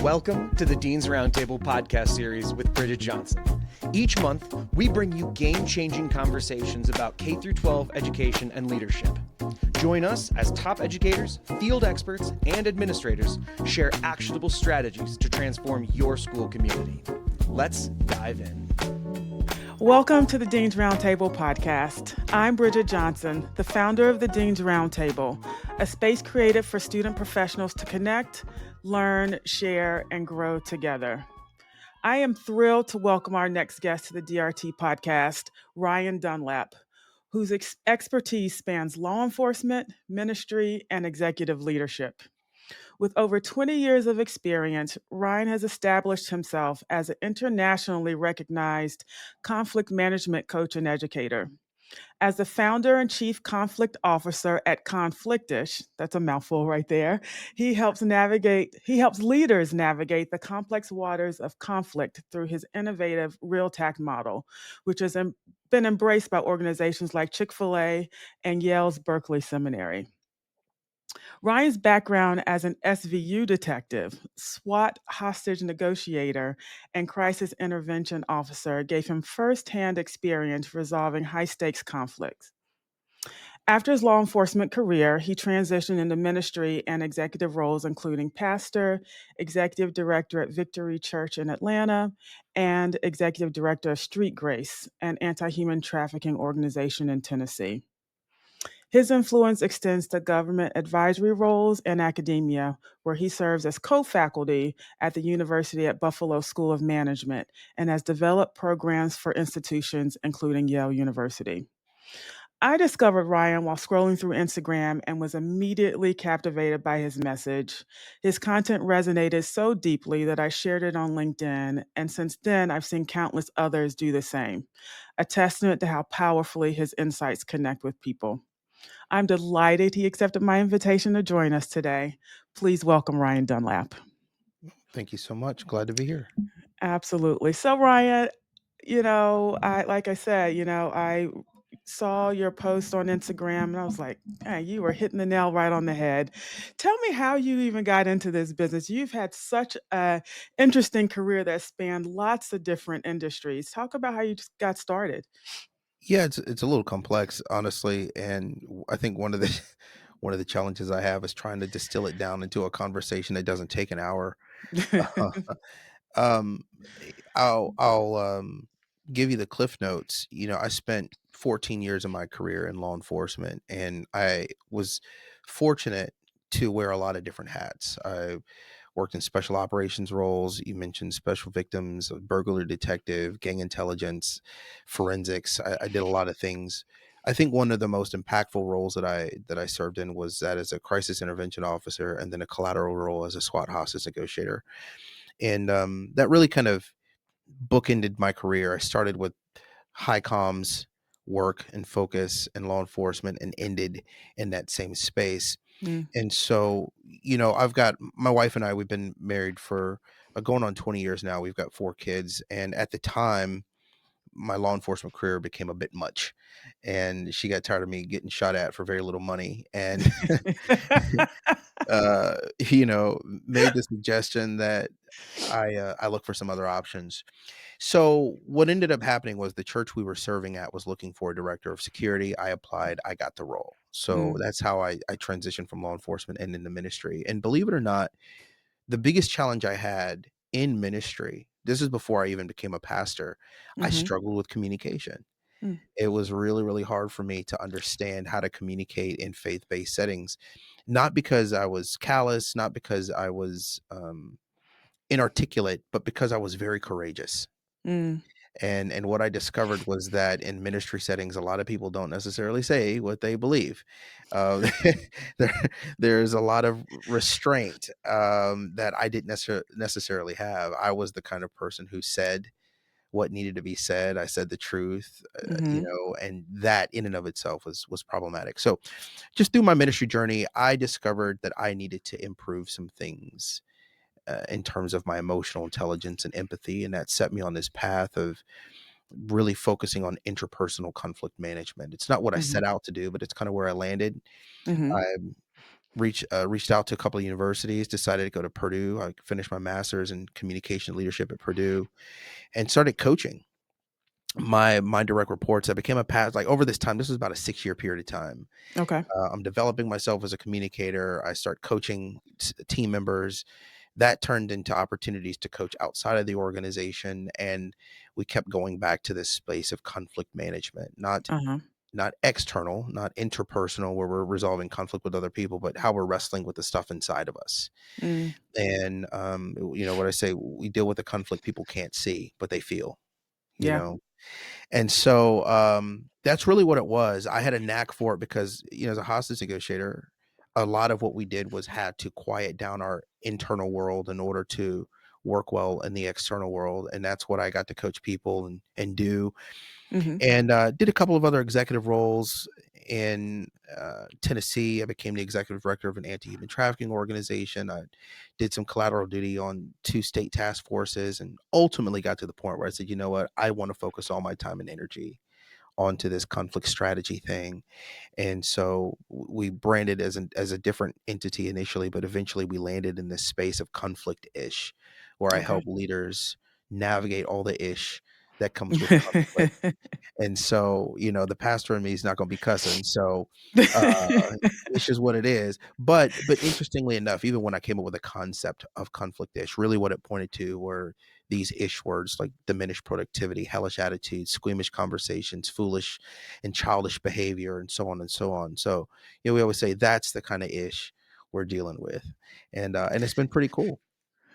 Welcome to the Dean's Roundtable podcast series with Bridget Johnson. Each month, we bring you game-changing conversations about K-12 education and leadership. Join us as top educators, field experts, and administrators share actionable strategies to transform your school community. Let's dive in. Welcome to the Dean's Roundtable podcast. I'm Bridget Johnson, the founder of the Dean's Roundtable, a space created for student professionals to connect, learn, share, and grow together. I am thrilled to welcome our next guest to the DRT podcast, Ryan Dunlap, whose expertise spans law enforcement, ministry, and executive leadership. With over 20 years of experience, Ryan has established himself as an internationally recognized conflict management coach and educator. As the founder and chief conflict officer at Conflictish, that's a mouthful right there, he helps leaders navigate the complex waters of conflict through his innovative RealTAC model, which has been embraced by organizations like Chick-fil-A and Yale's Berkeley Seminary. Ryan's background as an SVU detective, SWAT hostage negotiator, and crisis intervention officer gave him firsthand experience resolving high-stakes conflicts. After his law enforcement career, he transitioned into ministry and executive roles, including pastor, executive director at Victory Church in Atlanta, and executive director of Street Grace, an anti-human trafficking organization in Tennessee. His influence extends to government advisory roles and academia, where he serves as co-faculty at the University at Buffalo School of Management and has developed programs for institutions, including Yale University. I discovered Ryan while scrolling through Instagram and was immediately captivated by his message. His content resonated so deeply that I shared it on LinkedIn, and since then, I've seen countless others do the same, a testament to how powerfully his insights connect with people. I'm delighted he accepted my invitation to join us today. Please welcome Ryan Dunlap. Thank you so much. Glad to be here. Absolutely. So Ryan, I saw your post on Instagram and I was like, hey, you were hitting the nail right on the head. Tell me how you even got into this business. You've had such an interesting career that spanned lots of different industries. Talk about how you just got started. Yeah, it's a little complex, honestly, and I think one of the one of the challenges I have is trying to distill it down into a conversation that doesn't take an hour. um, I'll give you the cliff notes. I spent 14 years of my career in law enforcement, and I was fortunate to wear a lot of different hats. I worked in special operations roles. You mentioned special victims, a burglary detective, gang intelligence, forensics. I did a lot of things. I think one of the most impactful roles that I served in was that as a crisis intervention officer, and then a collateral role as a SWAT hostage negotiator. And that really kind of bookended my career. I started with high comms work and focus and law enforcement and ended in that same space. Mm. And so, I've got my wife and I, we've been married for going on 20 years now. We've got 4 kids. And at the time, my law enforcement career became a bit much. And she got tired of me getting shot at for very little money. And, uh, made the suggestion that I look for some other options. So what ended up happening was the church we were serving at was looking for a director of security. I applied, I got the role. So Mm. that's how I transitioned from law enforcement and into ministry. And believe it or not, the biggest challenge I had in ministry, this is before I even became a pastor, I Mhm. struggled with communication. Mm. It was really, really hard for me to understand how to communicate in faith-based settings, not because I was callous, not because I was inarticulate, but because I was very courageous. Mm. And what I discovered was that in ministry settings, a lot of people don't necessarily say what they believe. Uh, there, there's a lot of restraint that I didn't necessarily have. I was the kind of person who said what needed to be said. I said the truth, Mhm. and that in and of itself was problematic. So, just through my ministry journey, I discovered that I needed to improve some things in terms of my emotional intelligence and empathy. And that set me on this path of really focusing on interpersonal conflict management. It's not what I Mhm. set out to do, but it's kind of where I landed. Mhm. I reached out to a couple of universities, decided to go to Purdue. I finished my master's in communication leadership at Purdue and started coaching my direct reports. I became a past like over this time. This was about a 6-year period of time. Okay. I'm developing myself as a communicator. I start coaching team members. That turned into opportunities to coach outside of the organization, and we kept going back to this space of conflict management, Uh-huh. not external, not interpersonal, where we're resolving conflict with other people, but how we're wrestling with the stuff inside of us. Mm. And what I say, we deal with the conflict people can't see, but they feel. You Yeah. know, and so that's really what it was. I had a knack for it because, as a hostage negotiator, a lot of what we did was had to quiet down our internal world in order to work well in the external world. And that's what I got to coach people and do. Mm-hmm. And did a couple of other executive roles in Tennessee. I became the executive director of an anti-human trafficking organization. I did some collateral duty on 2 state task forces, and ultimately got to the point where I said, you know what, I want to focus all my time and energy onto this conflict strategy thing. And so we branded as a different entity initially, but eventually we landed in this space of conflict-ish, where I Okay. help leaders navigate all the ish that comes with conflict. And so, the pastor in me is not gonna be cussing, so, uh, it's just what it is. But interestingly enough, even when I came up with a concept of conflict-ish, really what it pointed to were these ish words like diminished productivity, hellish attitudes, squeamish conversations, foolish and childish behavior, and so on and so on. So, we always say that's the kinda ish we're dealing with, and it's been pretty cool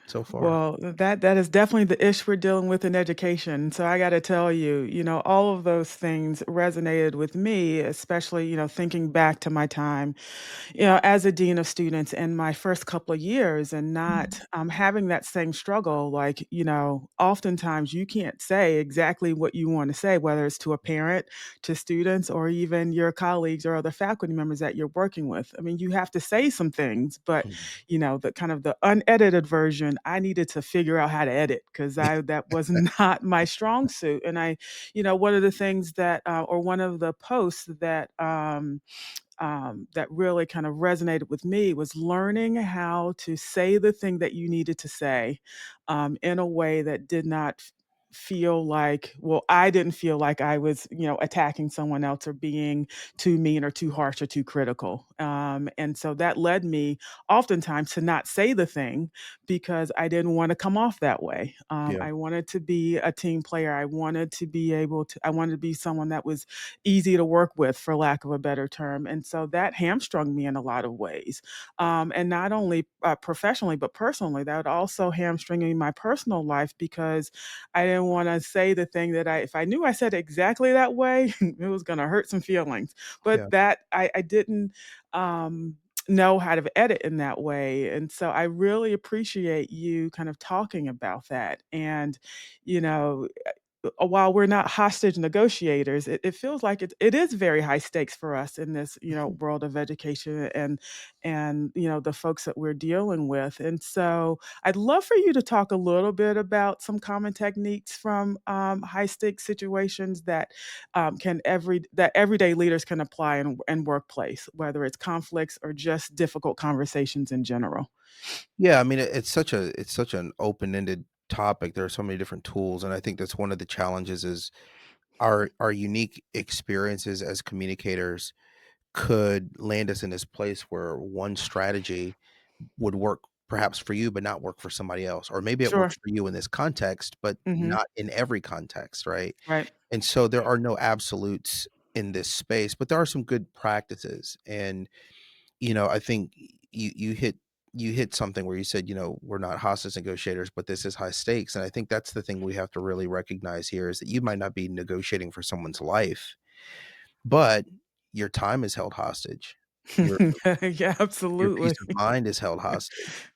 so far. Well, that is definitely the ish we're dealing with in education. So I got to tell you, all of those things resonated with me, especially, thinking back to my time, as a dean of students in my first couple of years and not having that same struggle. Like, oftentimes you can't say exactly what you want to say, whether it's to a parent, to students, or even your colleagues or other faculty members that you're working with. I mean, you have to say some things, but Mhm. the kind of the unedited version, I needed to figure out how to edit because I that was not my strong suit. And one of the things that, or one of the posts that really kind of resonated with me was learning how to say the thing that you needed to say in a way that did not feel like, well, I didn't feel like I was, attacking someone else or being too mean or too harsh or too critical. And so that led me oftentimes to not say the thing because I didn't want to come off that way. Yeah, I wanted to be a team player. I wanted to be someone that was easy to work with, for lack of a better term. And so that hamstrung me in a lot of ways. And not only professionally, but personally, that would also hamstring me in my personal life because I didn't want to say the thing that if I knew I said it exactly that way, it was going to hurt some feelings. But yeah. that I didn't. Know how to edit in that way. And so I really appreciate you kind of talking about that. And, you know, while we're not hostage negotiators, it feels like it is very high stakes for us in this, world of education and the folks that we're dealing with. And so I'd love for you to talk a little bit about some common techniques from high stakes situations that that everyday leaders can apply in workplace, whether it's conflicts or just difficult conversations in general. Yeah, I mean, it's such an open-ended topic. There are so many different tools, and I think that's one of the challenges is our unique experiences as communicators could land us in this place where one strategy would work perhaps for you, but not work for somebody else, or maybe it Sure. works for you in this context, but Hmm. not in every context, right? Right. And so there are no absolutes in this space, but there are some good practices, and I think you hit something where you said, we're not hostage negotiators, but this is high stakes. And I think that's the thing we have to really recognize here is that you might not be negotiating for someone's life, but your time is held hostage. Your Yeah, your peace absolutely. of mind is held hostage,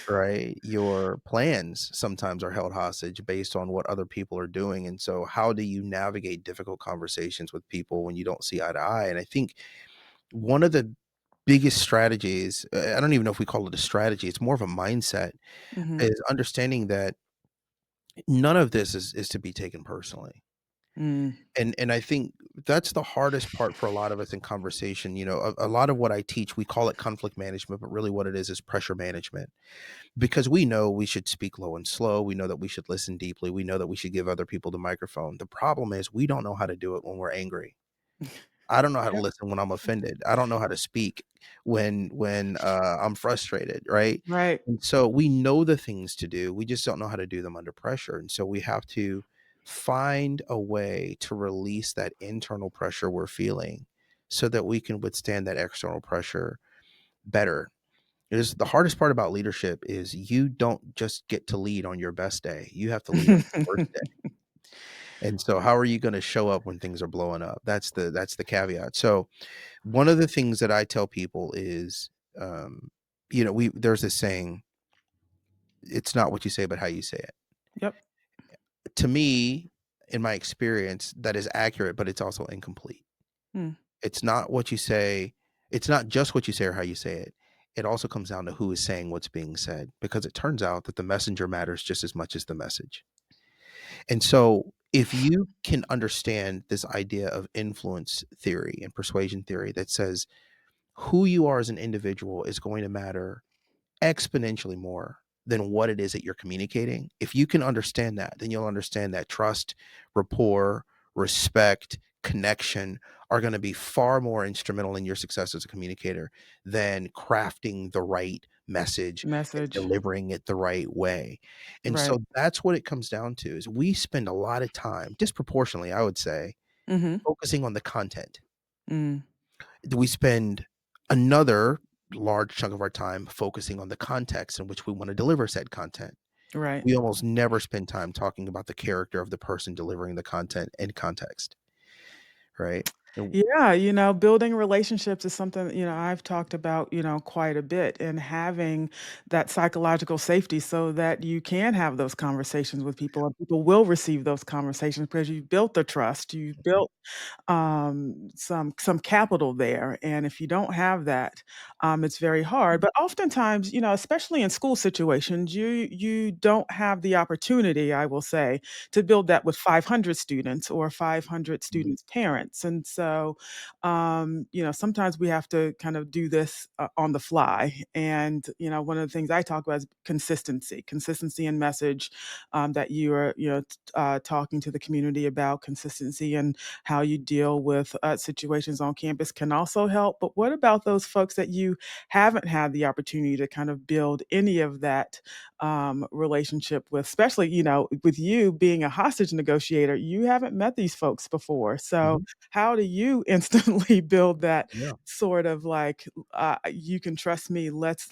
right? Your plans sometimes are held hostage based on what other people are doing. And so how do you navigate difficult conversations with people when you don't see eye to eye? And I think one of the biggest strategies, I don't even know if we call it a strategy, it's more of a mindset, Mhm. is understanding that none of this is to be taken personally. Mm. And I think that's the hardest part for a lot of us in conversation. A lot of what I teach, we call it conflict management, but really what it is pressure management. Because we know we should speak low and slow. We know that we should listen deeply. We know that we should give other people the microphone. The problem is we don't know how to do it when we're angry. I don't know how to Yep. listen when I'm offended. I don't know how to speak when I'm frustrated, right? Right. And so we know the things to do. We just don't know how to do them under pressure. And so we have to find a way to release that internal pressure we're feeling so that we can withstand that external pressure better. It is the hardest part about leadership is you don't just get to lead on your best day. You have to lead on your worst day. And so how are you going to show up when things are blowing up? That's the caveat. So one of the things that I tell people is, um, we there's this saying, it's not what you say, but how you say it. Yep. To me, in my experience, that is accurate, but it's also incomplete. Mm. It's not what you say. It's not just what you say or how you say it. It also comes down to who is saying what's being said, because it turns out that the messenger matters just as much as the message. And so if you can understand this idea of influence theory and persuasion theory that says who you are as an individual is going to matter exponentially more than what it is that you're communicating. If you can understand that, then you'll understand that trust, rapport, respect, connection are going to be far more instrumental in your success as a communicator than crafting the right message and Message. delivering it the right way. And Right. so that's what it comes down to is we spend a lot of time, disproportionately, I would say, Mhm. focusing on the content. Mm. We spend another large chunk of our time focusing on the context in which we want to deliver said content. Right. We almost never spend time talking about the character of the person delivering the content in context, right? And Yeah, building relationships is something, I've talked about, quite a bit, and having that psychological safety so that you can have those conversations with people and people will receive those conversations because you've built the trust, you've built some capital there, and if you don't have that, it's very hard. But oftentimes, especially in school situations, you don't have the opportunity, I will say, to build that with 500 students or 500 Mhm. students' parents, and so, sometimes we have to kind of do this on the fly. And one of the things I talk about is consistency in message, that you are, talking to the community about consistency and how you deal with situations on campus can also help. But what about those folks that you haven't had the opportunity to kind of build any of that relationship with, especially, with you being a hostage negotiator, you haven't met these folks before. So, Mhm. how do you instantly build that Yeah. sort of like, you can trust me, let's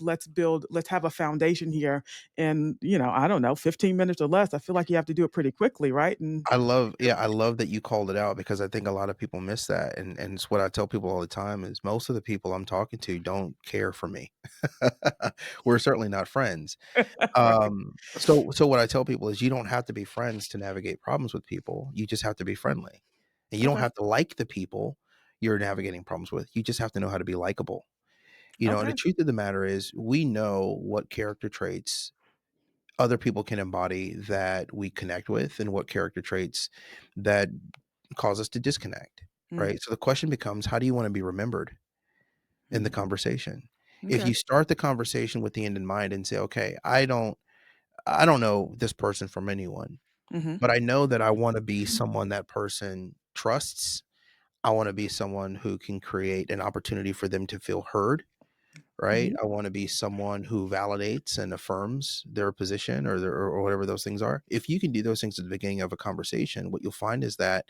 have a foundation here in, I don't know, 15 minutes or less? I feel like you have to do it pretty quickly, right? And I love that you called it out because I think a lot of people miss that. And it's what I tell people all the time is most of the people I'm talking to don't care for me. We're certainly not friends. right. So what I tell people is you don't have to be friends to navigate problems with people. You just have to be friendly. And you don't Okay. have to like the people you're navigating problems with. You just have to know how to be likable. And the Okay. truth of the matter is we know what character traits other people can embody that we connect with and what character traits that cause us to disconnect. Mm, Right. So the question becomes, how do you want to be remembered in the mm. conversation? If Okay. you start the conversation with the end in mind and say, okay, I don't know this person from anyone, Mhm. but I know that I want to be someone that person trusts. I want to be someone who can create an opportunity for them to feel heard, right? Mhm. I want to be someone who validates and affirms their position or whatever those things are. If you can do those things at the beginning of a conversation, what you'll find is that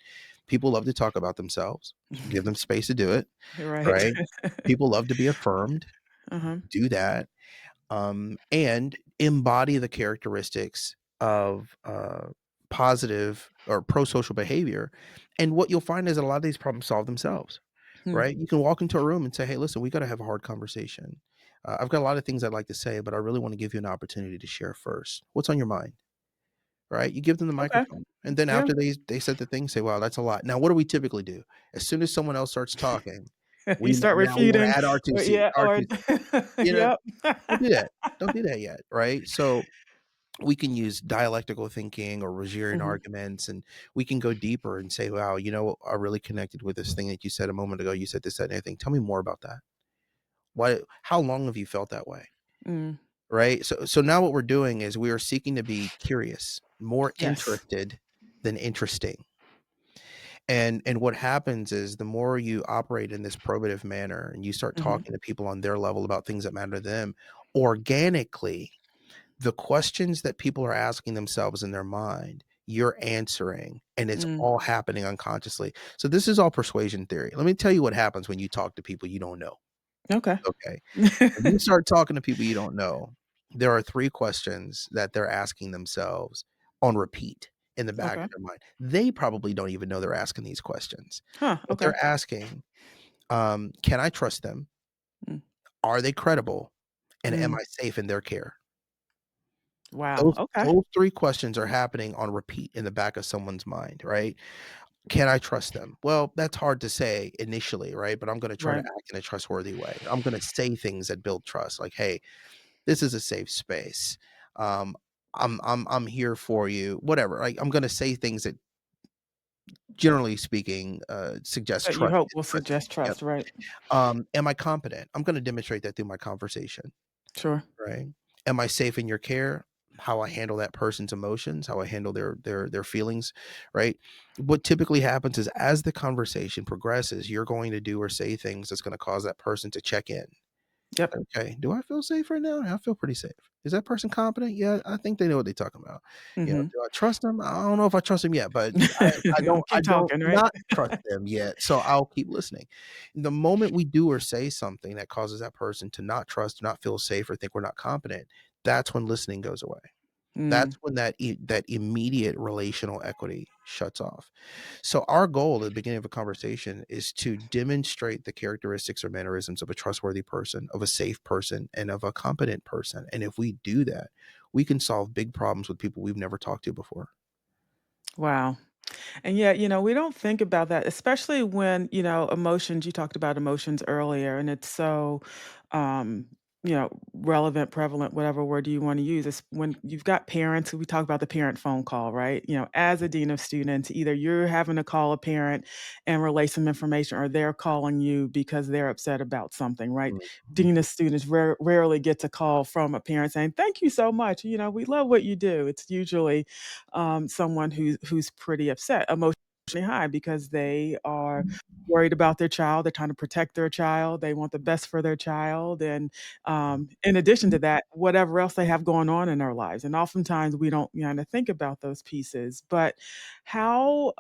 people love to talk about themselves. Give them space to do it, Right. right? People love to be affirmed. Uh-huh. Do that, and embody the characteristics of positive or pro-social behavior. And what you'll find is that a lot of these problems solve themselves, Hmm. right? You can walk into a room and say, hey, listen, we got to have a hard conversation. I've got a lot of things I'd like to say, but I really want to give you an opportunity to share first. What's on your mind? Right? You give them the Okay. microphone. And then Yeah. after they said the thing, say, wow, that's a lot. Now, what do we typically do? As soon as someone else starts talking, You start we want to refuting add our two or cents, yeah, our or 2 cents. You know, yep. don't do that. Don't do that yet, right? So we can use dialectical thinking or Rogerian Hmm. arguments, and we can go deeper and say, wow, I really connected with this thing that you said a moment ago. You said this, that, and anything. Tell me more about that. How long have you felt that way? Mm. Right. So now what we're doing is we are seeking to be curious, more Yes. interested than interesting. And what happens is the more you operate in this probative manner and you start Hmm. talking to people on their level about things that matter to them, organically, the questions that people are asking themselves in their mind, you're answering, and it's Mm. all happening unconsciously. So this is all persuasion theory. Let me tell you what happens when you talk to people you don't know. Okay. Okay. When you start talking to people you don't know, there are 3 questions that they're asking themselves on repeat in the back Okay. of their mind. They probably don't even know they're asking these questions, Huh. but Okay. they're asking, can I trust them? Mm. Are they credible? And am Mm. I safe in their care? Wow. Those Okay. those 3 questions are happening on repeat in the back of someone's mind, right? Can I trust them? Well, that's hard to say initially, right? But I'm gonna try to Right. act in a trustworthy way. I'm gonna say things that build trust, like, "Hey, this is a safe space. Um, I'm here for you," whatever. Like, I'm gonna say things that, generally speaking, suggest That you trust hope in will the person. suggest Yep. trust, right? Am I competent? I'm gonna demonstrate that through my conversation, Sure. right? Am I safe in your care? How I handle that person's emotions, how I handle their feelings, right? What typically happens is as the conversation progresses, you're going to do or say things that's gonna cause that person to check in. Yep. Okay, do I feel safe right now? I feel pretty safe. Is that person competent? Yeah, I think they know what they're talking about. Hmm. Do I trust them? I don't know if I trust them yet, but I Keep don't talking, right? not trust them yet. So I'll keep listening. The moment we do or say something that causes that person to not trust, not feel safe, or think we're not competent, that's when listening goes away. Mm. That's when that immediate relational equity shuts off. So our goal at the beginning of a conversation is to demonstrate the characteristics or mannerisms of a trustworthy person, of a safe person, and of a competent person. And if we do that, we can solve big problems with people we've never talked to before. Wow. And yet, we don't think about that, especially when, emotions, you talked about emotions earlier, and it's so, um, relevant, prevalent, whatever word you want to use. It's when you've got parents, we talk about the parent phone call, right? As a dean of students, either you're having to call a parent and relay some information, or they're calling you because they're upset about something, right? Mhm. Dean of students rarely gets a call from a parent saying, "Thank you so much. We love what you do." It's usually someone who's pretty upset, emotionally high, because they are worried about their child. They're trying to protect their child. They want the best for their child, and in addition to that, whatever else they have going on in their lives. And oftentimes we don't kind of think about those pieces. But how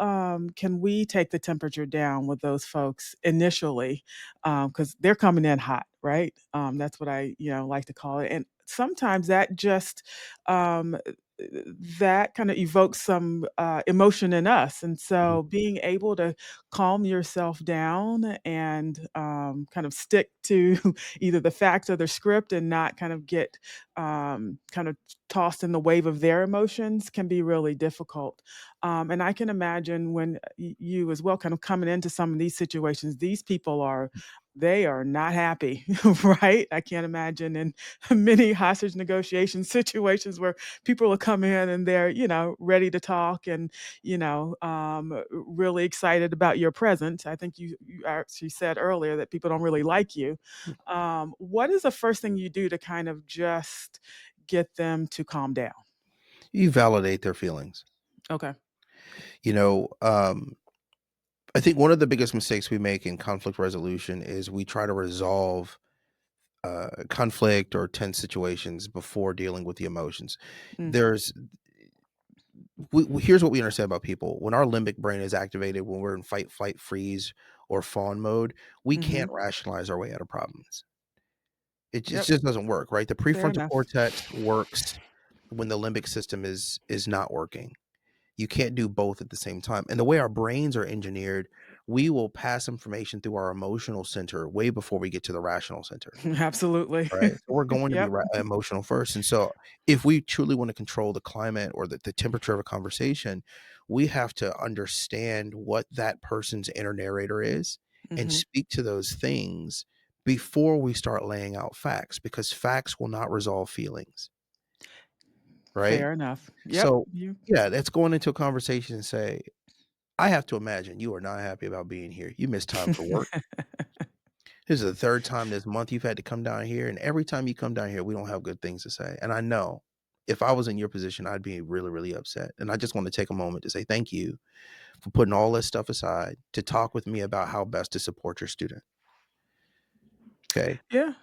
can we take the temperature down with those folks initially, because they're coming in hot, right? That's what I like to call it, and sometimes that just um, that kind of evokes some emotion in us. And so being able to calm yourself down and kind of stick to either the facts or the script and not kind of get kind of tossed in the wave of their emotions can be really difficult. And I can imagine when you as well kind of coming into some of these situations, these people they are not happy, right? I can't imagine in many hostage negotiation situations where people will come in and they're, ready to talk and, really excited about your presence. I think you actually said earlier that people don't really like you. What is the first thing you do to kind of just get them to calm down? You validate their feelings. Okay. You know, um, I think one of the biggest mistakes we make in conflict resolution is we try to resolve conflict or tense situations before dealing with the emotions. Mm, There's Here's what we understand about people. When our limbic brain is activated, when we're in fight, flight, freeze, or fawn mode, we mm-hmm. can't rationalize our way out of problems. It Yep. just doesn't work, right? The Fair prefrontal enough. cortex works when the limbic system is not working. You can't do both at the same time. And the way our brains are engineered, we will pass information through our emotional center way before we get to the rational center. Absolutely. Right. So we're going to be Yep. emotional first. And so if we truly want to control the climate or the temperature of a conversation, we have to understand what that person's inner narrator is and Hmm. speak to those things before we start laying out facts, because facts will not resolve feelings. right? Fair enough. Yep. So, You yeah, that's going into a conversation and say, I have to imagine you are not happy about being here. You missed time for work. This is the third time this month you've had to come down here, and every time you come down here, we don't have good things to say. And I know if I was in your position, I'd be really, really upset. And I just want to take a moment to say thank you for putting all this stuff aside to talk with me about how best to support your student. Okay. Yeah.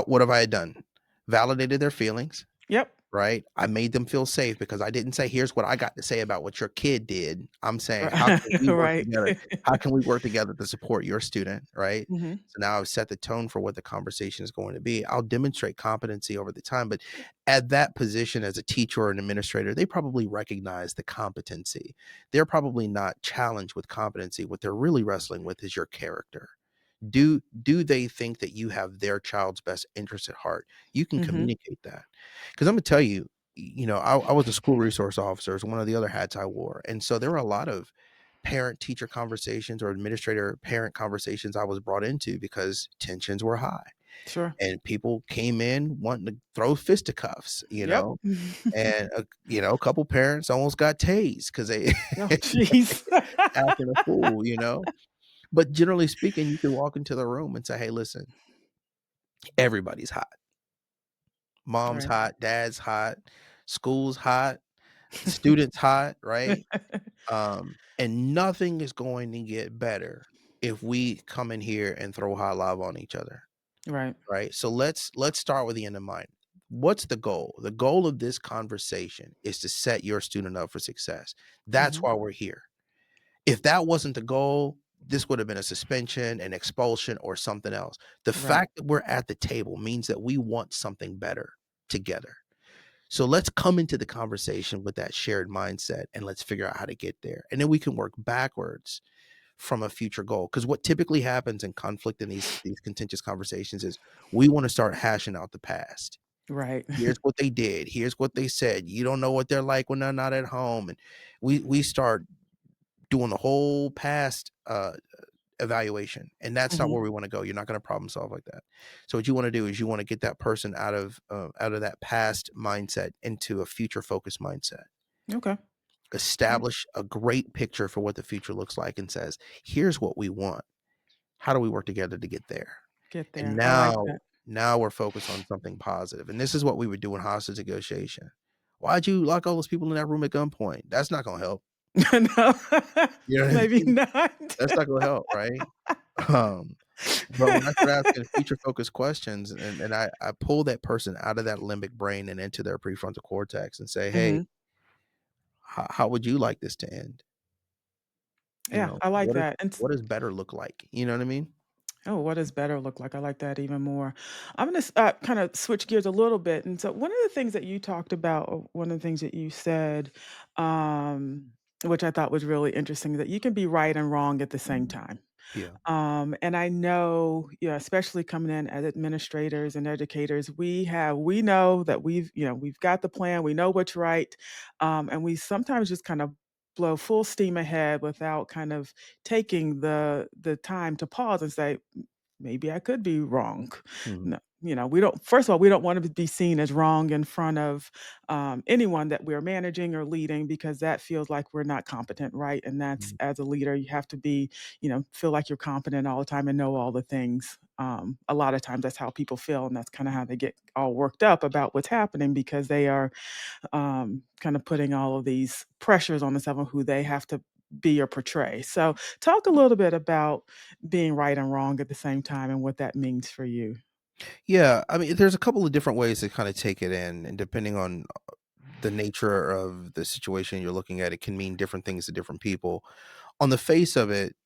What have I done? Validated their feelings, Yep. right? I made them feel safe because I didn't say, here's what I got to say about what your kid did. I'm saying, how can we work Right. together? How can we work together to support your student, right? Mhm. So now I've set the tone for what the conversation is going to be. I'll demonstrate competency over the time, but at that position as a teacher or an administrator, they probably recognize the competency. They're probably not challenged with competency. What they're really wrestling with is your character. Do they think that you have their child's best interest at heart? You can Mhm. communicate that. Because I'm gonna tell you, I was a school resource officer. It's one of the other hats I wore. And so there were a lot of parent teacher conversations or administrator parent conversations I was brought into because tensions were high Sure. and people came in wanting to throw fisticuffs, Yep. and a couple parents almost got tased because they Oh, jeez. acting a fool. But generally speaking, you can walk into the room and say, "Hey, listen, everybody's hot. Mom's Right. hot, dad's hot, school's hot, the student's hot, right? And nothing is going to get better if we come in here and throw hot lava on each other, Right. right? So let's start with the end in mind. What's the goal? The goal of this conversation is to set your student up for success. That's Mhm. why we're here. If that wasn't the goal, this would have been a suspension, an expulsion, or something else. The Right. fact that we're at the table means that we want something better together. So let's come into the conversation with that shared mindset and let's figure out how to get there. And then we can work backwards from a future goal. Because what typically happens in conflict in these contentious conversations is we want to start hashing out the past. Right. Here's what they did. Here's what they said. You don't know what they're like when they're not at home. And we start doing the whole past evaluation, and that's not Mhm. where we want to go. You're not going to problem solve like that. So what you want to do is you want to get that person out of that past mindset into a future focused mindset. Okay. Mm, Establish a great picture for what the future looks like and says, here's what we want. How do we work together to get there? get And there. I like that. now we're focused on something positive. And this is what we would do in hostage negotiation. Why'd you lock all those people in that room at gunpoint? That's not going to help. No. You know what I Maybe mean? not. That's not going to help, right? Um, but when I start asking future focused questions and I pull that person out of that limbic brain and into their prefrontal cortex and say, hey, Mhm. how would you like this to end? Yeah, I like What is that. And what does better look like? You know what I mean? oh, what does better look like? I like that even more. I'm going to kind of switch gears a little bit. And so, one of the things that you talked about, or one of the things that you said, which I thought was really interesting, that you can be right and wrong at the same time. Yeah. And I know, yeah, especially coming in as administrators and educators, we know that we've got the plan, we know what's right, and we sometimes just kind of blow full steam ahead without kind of taking the time to pause and say, maybe I could be wrong. Mhm. No, we don't. First of all, we don't want to be seen as wrong in front of anyone that we're managing or leading because that feels like we're not competent, right? And that's Mhm. as a leader, you have to be, feel like you're competent all the time and know all the things. A lot of times, that's how people feel, and that's kind of how they get all worked up about what's happening because they are kind of putting all of these pressures on themselves who they have to be or portray. So, talk a little bit about being right and wrong at the same time and what that means for you. Yeah, I mean, there's a couple of different ways to kind of take it in, and depending on the nature of the situation you're looking at, it can mean different things to different people. On the face of it,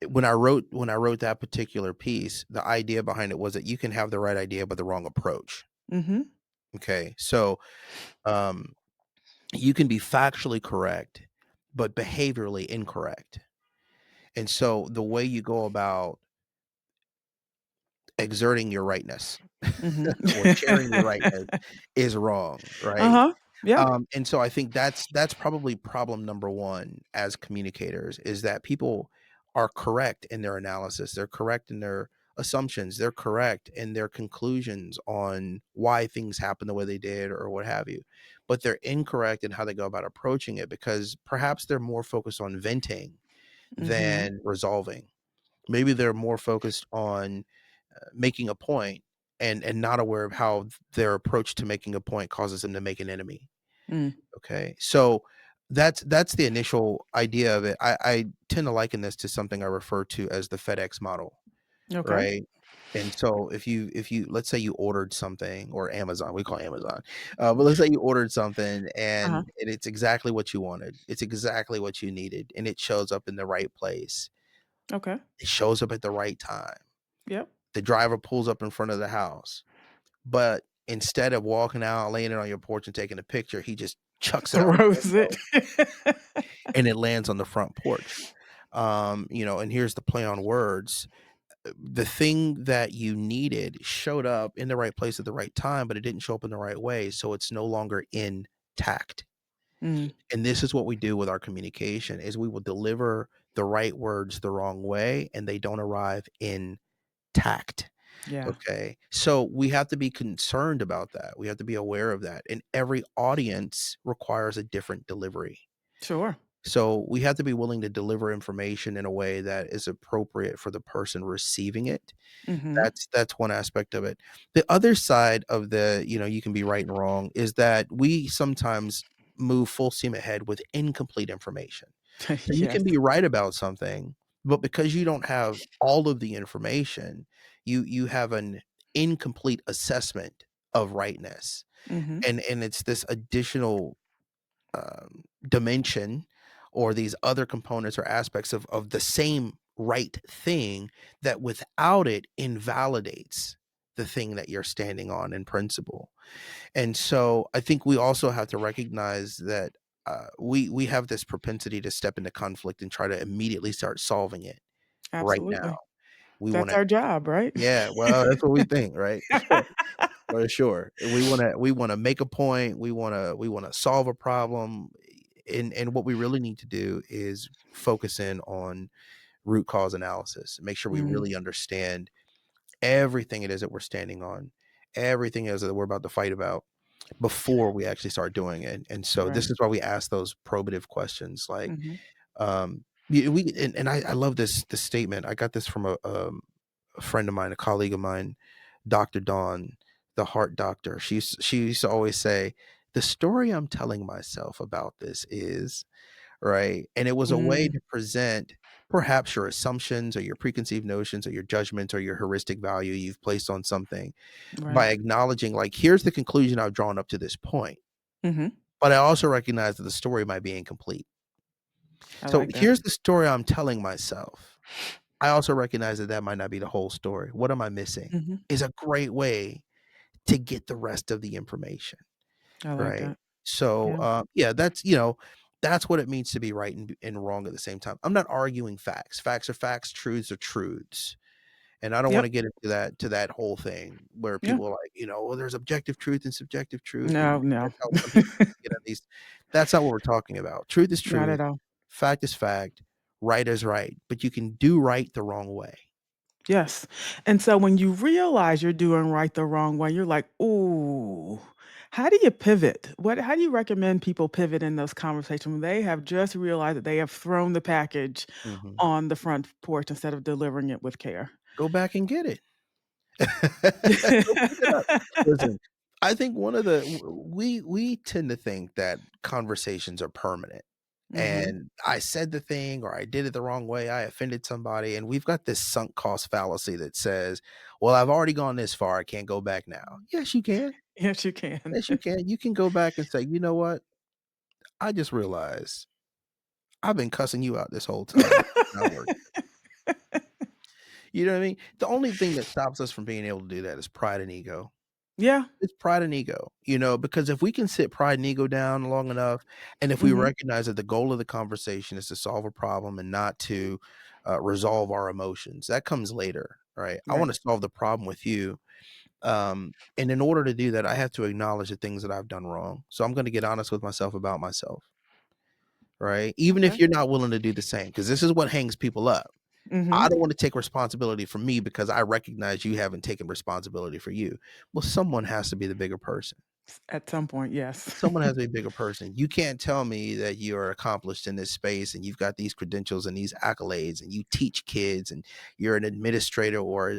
when I wrote that particular piece, the idea behind it was that you can have the right idea but the wrong approach. Mhm. Okay, so um, you can be factually correct, but behaviorally incorrect. And so the way you go about exerting your rightness Mhm. or sharing your rightness is wrong, right? Uh-huh. Yeah. And so I think that's probably problem number one as communicators is that people are correct in their analysis. They're correct in their assumptions. They're correct in their conclusions on why things happen the way they did or what have you. But they're incorrect in how they go about approaching it because perhaps they're more focused on venting Mm-hmm. than resolving. Maybe they're more focused on making a point and not aware of how their approach to making a point causes them to make an enemy. Mm. Okay. So that's the initial idea of it. I tend to liken this to something I refer to as the FedEx model, Okay. right? And so if you let's say you ordered something or Amazon, we call Amazon, but let's say you ordered something Uh-huh. and it's exactly what you wanted. It's exactly what you needed, and it shows up in the right place. Okay. It shows up at the right time. Yep. The driver pulls up in front of the house, but instead of walking out, laying it on your porch and taking a picture, he just chucks it out the Throws it. window and it lands on the front porch. And here's the play on words. The thing that you needed showed up in the right place at the right time, but it didn't show up in the right way, so it's no longer intact. Mm. And this is what we do with our communication is we will deliver the right words the wrong way and they don't arrive intact. Yeah. Okay. So we have to be concerned about that. We have to be aware of that. And every audience requires a different delivery. Sure. So we have to be willing to deliver information in a way that is appropriate for the person receiving it. Mm-hmm. That's one aspect of it. The other side of the, you can be right and wrong is that we sometimes move full steam ahead with incomplete information. So you Yes. can be right about something, but because you don't have all of the information, you have an incomplete assessment of rightness. Mm-hmm. And it's this additional dimension or these other components or aspects of the same right thing that without it invalidates the thing that you're standing on in principle. And so I think we also have to recognize that we have this propensity to step into conflict and try to immediately start solving it right now. Absolutely. We want That's to, our job, right? yeah, well, that's what we think, right? For sure. We wanna make a point, we wanna solve a problem, and what we really need to do is focus in on root cause analysis, make sure we Mm, really understand everything it is that we're standing on, everything it is that we're about to fight about before we actually start doing it. And so right. this is why we ask those probative questions like, Mm-hmm. we and I love this statement. I got this from a friend of mine, a colleague of mine, Dr. Dawn, the heart doctor. She used to always say, "The story I'm telling myself about this is," right? And it was a way Mm, to present perhaps your assumptions or your preconceived notions or your judgments or your heuristic value you've placed on something right. by acknowledging, like, here's the conclusion I've drawn up to this point. Mm-hmm. But I also recognize that the story might be incomplete. I So like that. here's the story I'm telling myself. I also recognize that that might not be the whole story. What am I missing? Mm-hmm. Is a great way to get the rest of the information, I like right? that. So, Yeah. yeah, that's what it means to be right and wrong at the same time. I'm not arguing facts. Facts are facts, truths are truths. And I don't want Yep. to get into that whole thing where Yeah. people are like, well, there's objective truth and subjective truth, No, and no. that's how some people get at these. That's not what we're talking about. Truth is Not truth, at all. fact is fact, right is right, but you can do right the wrong way. Yes. And so when you realize you're doing right the wrong way, you're like, "Ooh." How do you pivot? How do you recommend people pivot in those conversations when they have just realized that they have thrown the package Mhm. on the front porch instead of delivering it with care? Go back and get it. Go pick it up. Listen, I think one of the we tend to think that conversations are permanent. Mhm. And I said the thing or I did it the wrong way, I offended somebody, and we've got this sunk cost fallacy that says, "Well, I've already gone this far, I can't go back now." Yes, you can. Yes, you can. Yes, you can. You can go back and say, "You know what? I just realized I've been cussing you out this whole time. It's not working." You know what I mean? The only thing that stops us from being able to do that is pride and ego. Yeah. It's pride and ego, because if we can sit pride and ego down long enough, and if we Mhm. recognize that the goal of the conversation is to solve a problem and not to resolve our emotions, that comes later, right? I Right. want to solve the problem with you. And in order to do that, I have to acknowledge the things that I've done wrong. So I'm going to get honest with myself about myself, right? Even if Okay. you're not willing to do the same, because this is what hangs people up. Mm-hmm. I don't want to take responsibility for me because I recognize you haven't taken responsibility for you. Well, someone has to be the bigger person. At some point, yes. Someone has to be a bigger person. You can't tell me that you're accomplished in this space and you've got these credentials and these accolades and you teach kids and you're an administrator or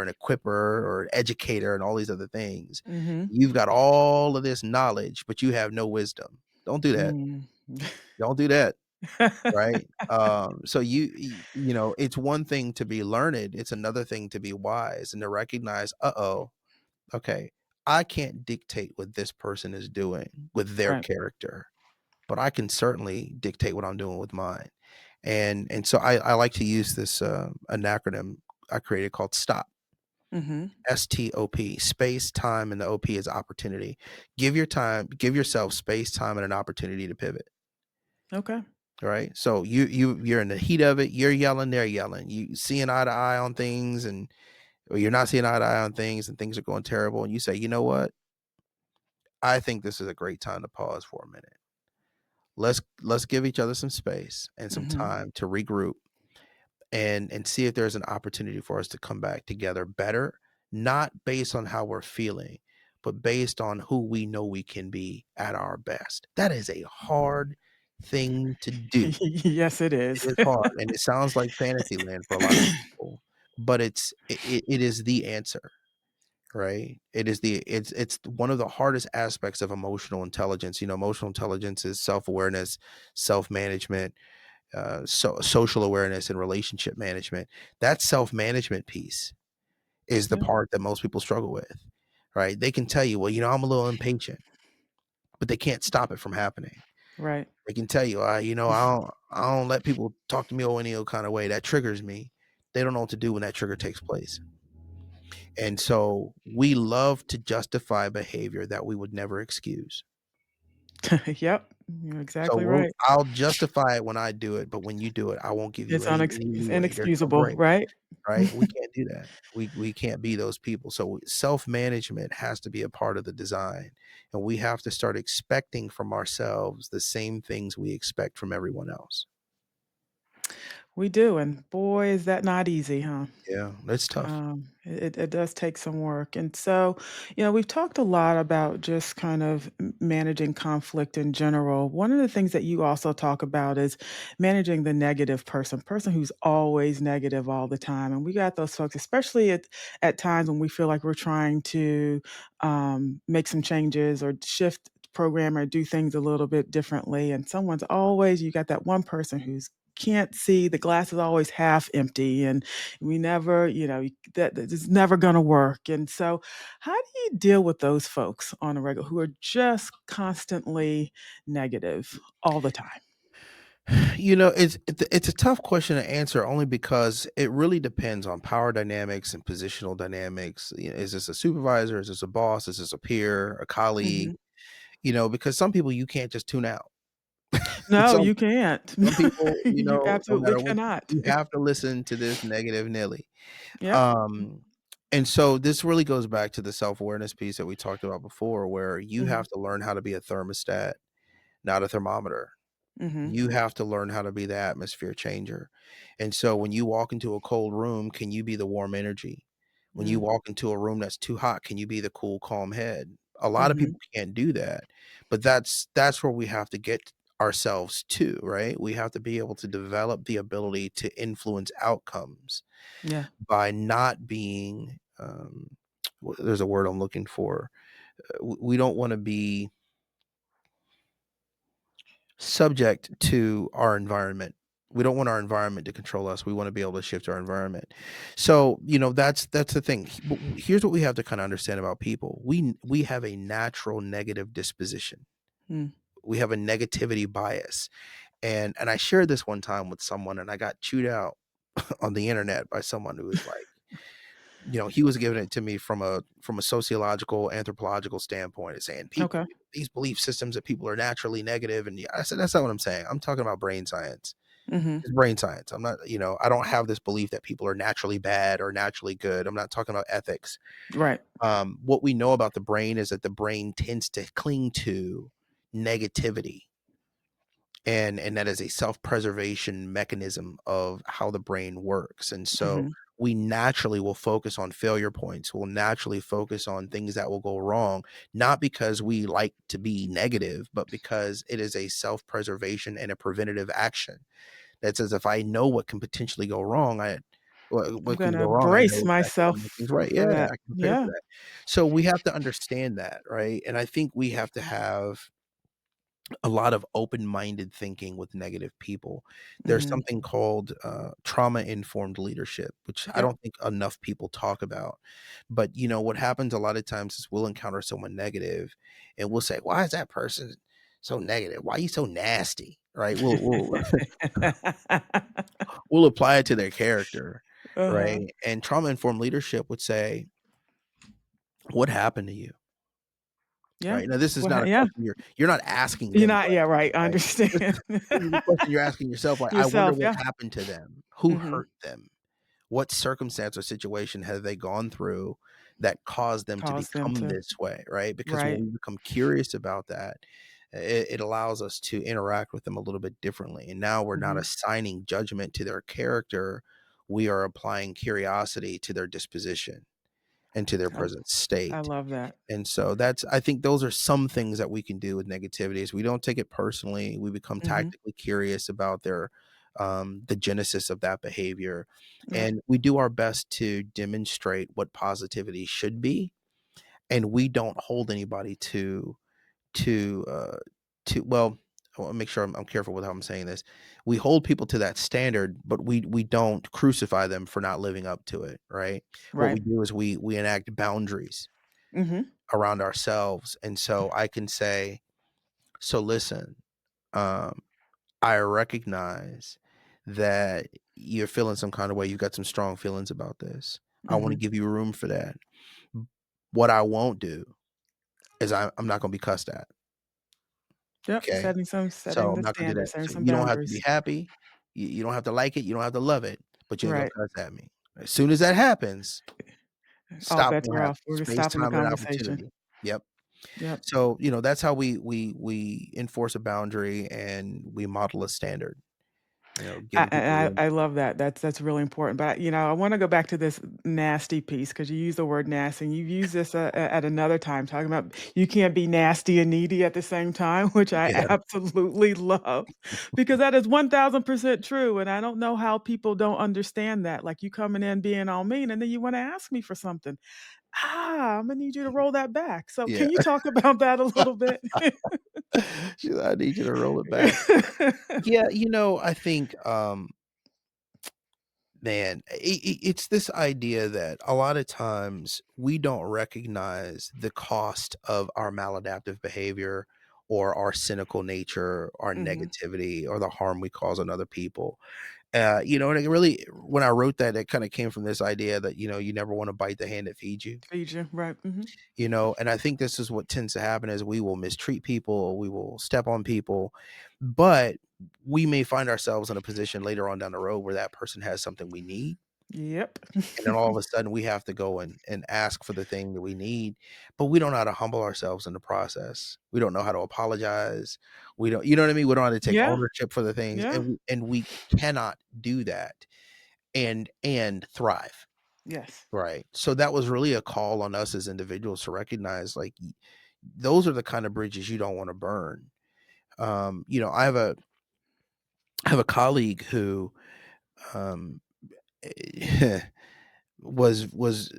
an equipper or an educator and all these other things. Mm-hmm. You've got all of this knowledge, but you have no wisdom. Don't do that. Mm. Don't do that. Right? So you know, it's one thing to be learned, it's another thing to be wise and to recognize, uh-oh, okay, I can't dictate what this person is doing with their Right. character, but I can certainly dictate what I'm doing with mine. And so I like to use this an acronym I created called STOP. Mm-hmm. STOP, space, time, and the OP is opportunity. Give yourself space, time, and an opportunity to pivot. Okay. Right. So you're in the heat of it, you're yelling, they're yelling, you seeing eye to eye on things, and or you're not seeing eye to eye on things and things are going terrible. And you say, you know what? I think this is a great time to pause for a minute. Let's give each other some space and some Mm-hmm. time to regroup and see if there's an opportunity for us to come back together better, not based on how we're feeling, but based on who we know we can be at our best. That is a hard thing to do. Yes, it It is. is hard, and it sounds like fantasy land for a lot of people, but it is the answer, right? It's one of the hardest aspects of emotional intelligence. You know, emotional intelligence is self-awareness, self-management, social awareness, and relationship management. That self-management piece is the Yeah. part that most people struggle with, right? They can tell you, well, you know, I'm a little impatient, but they can't stop it from happening. Right. They can tell you, you know, I don't let people talk to me any old kind of way. That triggers me. They don't know what to do when that trigger takes place. And so we love to justify behavior that we would never excuse. Yep. You're So exactly right. I'll justify it when I do it, but when you do it, I won't give you any It's leeway. There's no inexcusable, break, right? right? We can't do that. We can't be those people. So self-management has to be a part of the design, and we have to start expecting from ourselves the same things we expect from everyone else. We do, and boy, is that not easy, huh? Yeah, it's tough. It does take some work. And so, we've talked a lot about just kind of managing conflict in general. One of the things that you also talk about is managing the negative person who's always negative all the time. And we got those folks, especially at times when we feel like we're trying to make some changes or shift program or do things a little bit differently. And you got that one person who's can't see the glass is always half empty and we never, that is never going to work. And so, how do you deal with those folks on a regular who are just constantly negative all the time? You know, it's a tough question to answer only because it really depends on power dynamics and positional dynamics. You know, is this a supervisor? Is this a boss? Is this a peer, a colleague? Mhm. You know, because some people you can't just tune out. No, some you can't. some people, you You know, no absolutely matter what, cannot. you have to listen to this negative Nelly. Yep. Um, and so this really goes back to the self-awareness piece that we talked about before, where you Mhm. have to learn how to be a thermostat, not a thermometer. Mhm. You have to learn how to be the atmosphere changer. And so when you walk into a cold room, can you be the warm energy? When you Mm. walk into a room that's too hot, can you be the cool, calm head? A lot of Mhm. people can't do that. But that's where we have to get ourselves to, right? We have to be able to develop the ability to influence outcomes Yeah. by not being there's a word I'm looking for. We don't want to be subject to our environment. We don't want our environment to control us. We want to be able to shift our environment. So, you know, that's the thing. Here's what we have to kind of understand about people. We have a natural negative disposition. Mm. We have a negativity bias. And I shared this one time with someone and I got chewed out on the internet by someone who was like, you know, he was giving it to me from a sociological, anthropological standpoint, and saying people Okay. these belief systems that people are naturally negative. And I said, that's not what I'm saying. I'm talking about brain science. Mhm. It's brain science. I'm not, you know, I don't have this belief that people are naturally bad or naturally good. I'm not talking about ethics. Right. What we know about the brain is that the brain tends to cling to negativity. and that is a self-preservation mechanism of how the brain works. And so Mhm. we naturally will focus on failure points. We'll naturally focus on things that will go wrong, not because we like to be negative, but because it is a self-preservation and a preventative action that says if I know what can potentially go wrong, I'm what can go gonna wrong, I brace know exactly how to myself make things right. for Yeah, that. I can prepare for Yeah. that. So we have to understand that, right? And I think we have to have a lot of open-minded thinking with negative people. There's Mhm. something called trauma-informed leadership, which I Yep. don't think enough people talk about. But you know what happens a lot of times is we'll encounter someone negative, and we'll say, "Why is that person so negative? Why are you so nasty?" Right? We'll we'll apply it to their character, Uh-huh. right? And trauma-informed leadership would say, "What happened to you?" Yeah. Right? Now, this is Well, not a yeah. question you're not asking You're them not, yeah, questions, right, I right? understand. This is a question you're asking yourself, like, I wonder Yourself, what yeah. happened to them. Who Mhm. hurt them? What circumstance or situation have they gone through that caused them to Cause them become to, this way, right? Because when right. we become curious about that, it allows us to interact with them a little bit differently. And now we're not Mhm. assigning judgment to their character. We are applying curiosity to their disposition and to their I present I state. love that. And so that's I think those are some things that we can do with negativity is we don't take it personally. We become Mhm. tactically curious about the genesis of that behavior. Yep. And we do our best to demonstrate what positivity should be. And we don't hold anybody to well, I want to make sure I'm careful with how I'm saying this. We hold people to that standard, but we don't crucify them for not living up to it, right? What we Right. do is we enact boundaries Mhm. around ourselves. And so I can say, so listen, um, I recognize that you're feeling some kind of way. You've got some strong feelings about this. I want to Mhm. give you room for that. What I won't do is I'm not going to be cussed at. Yep, Okay. So setting I'm the not going to do standards, that. setting So some you don't have to be boundaries. happy. You don't have to like it. You don't have to love it, but you ain't going Right. to cuss at me. As soon as that happens, All stop bets going are to happen. off. We're Space, stopping the time, and conversation. opportunity. Yep. Yep. So, you know, that's how we enforce a boundary and we model a standard, you know, I giving people I room. I love that. That's really important. But, I wanna go back to this nasty piece because you use the word nasty, and you've used this, at another time, talking about you can't be nasty and needy at the same time, which I Yeah. absolutely love because that is 1000% true, and I don't know how people don't understand that. Like, you coming in being all mean, and then you wanna ask me for something. Imma need you to roll that back. So, Yeah. can you talk about that a little bit? She's like, "I need you to roll it back." Yeah, you know, I think, man, it's this idea that a lot of times we don't recognize the cost of our maladaptive behavior or our cynical nature, our Mhm. negativity, or the harm we cause on other people. You know, and it really when I wrote that, it kinda came from this idea that, you know, you never wanna bite the hand that feeds you, Feed you, right, mhm. you know? And I think this is what tends to happen is we will mistreat people, we will step on people, but we may find ourselves in a position later on down the road where that person has something we need, Yep. and then all of a sudden we have to go and ask for the thing that we need, but we don't know how to humble ourselves in the process. We don't know how to apologize. We don't, you know what I mean? We don't know how to take Yeah, ownership for the things, yeah. and we cannot do that and thrive, Yes. right? So that was really a call on us as individuals to recognize, like, those are the kind of bridges you don't wanna burn. You know, I have a colleague who, um, was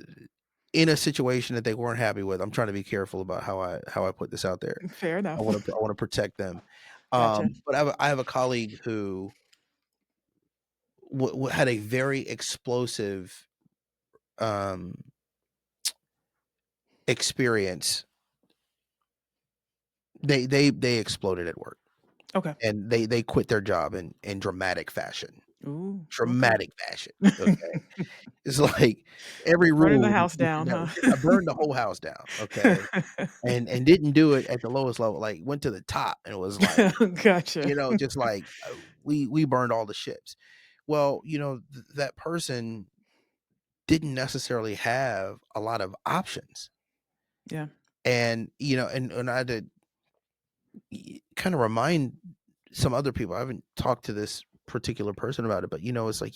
in a situation that they weren't happy with. I'm trying to be careful about how I put this out there. Fair enough. I wanna protect them. Gotcha. But I have a colleague who had a very explosive, um, experience. They exploded at work, Okay. and they quit their job in dramatic fashion. Ooh, okay. Dramatic fashion, okay? It's like every Burning the rule house down, huh? I burned the whole house down, okay? And didn't do it at the lowest level, like, went to the top, and it was like, Gotcha. you know, just like, we burned all the ships. Well, you know, that person didn't necessarily have a lot of options, Yeah. and, you know, and I had to kinda remind some other people, I haven't talked to this particular person about it, but it's like,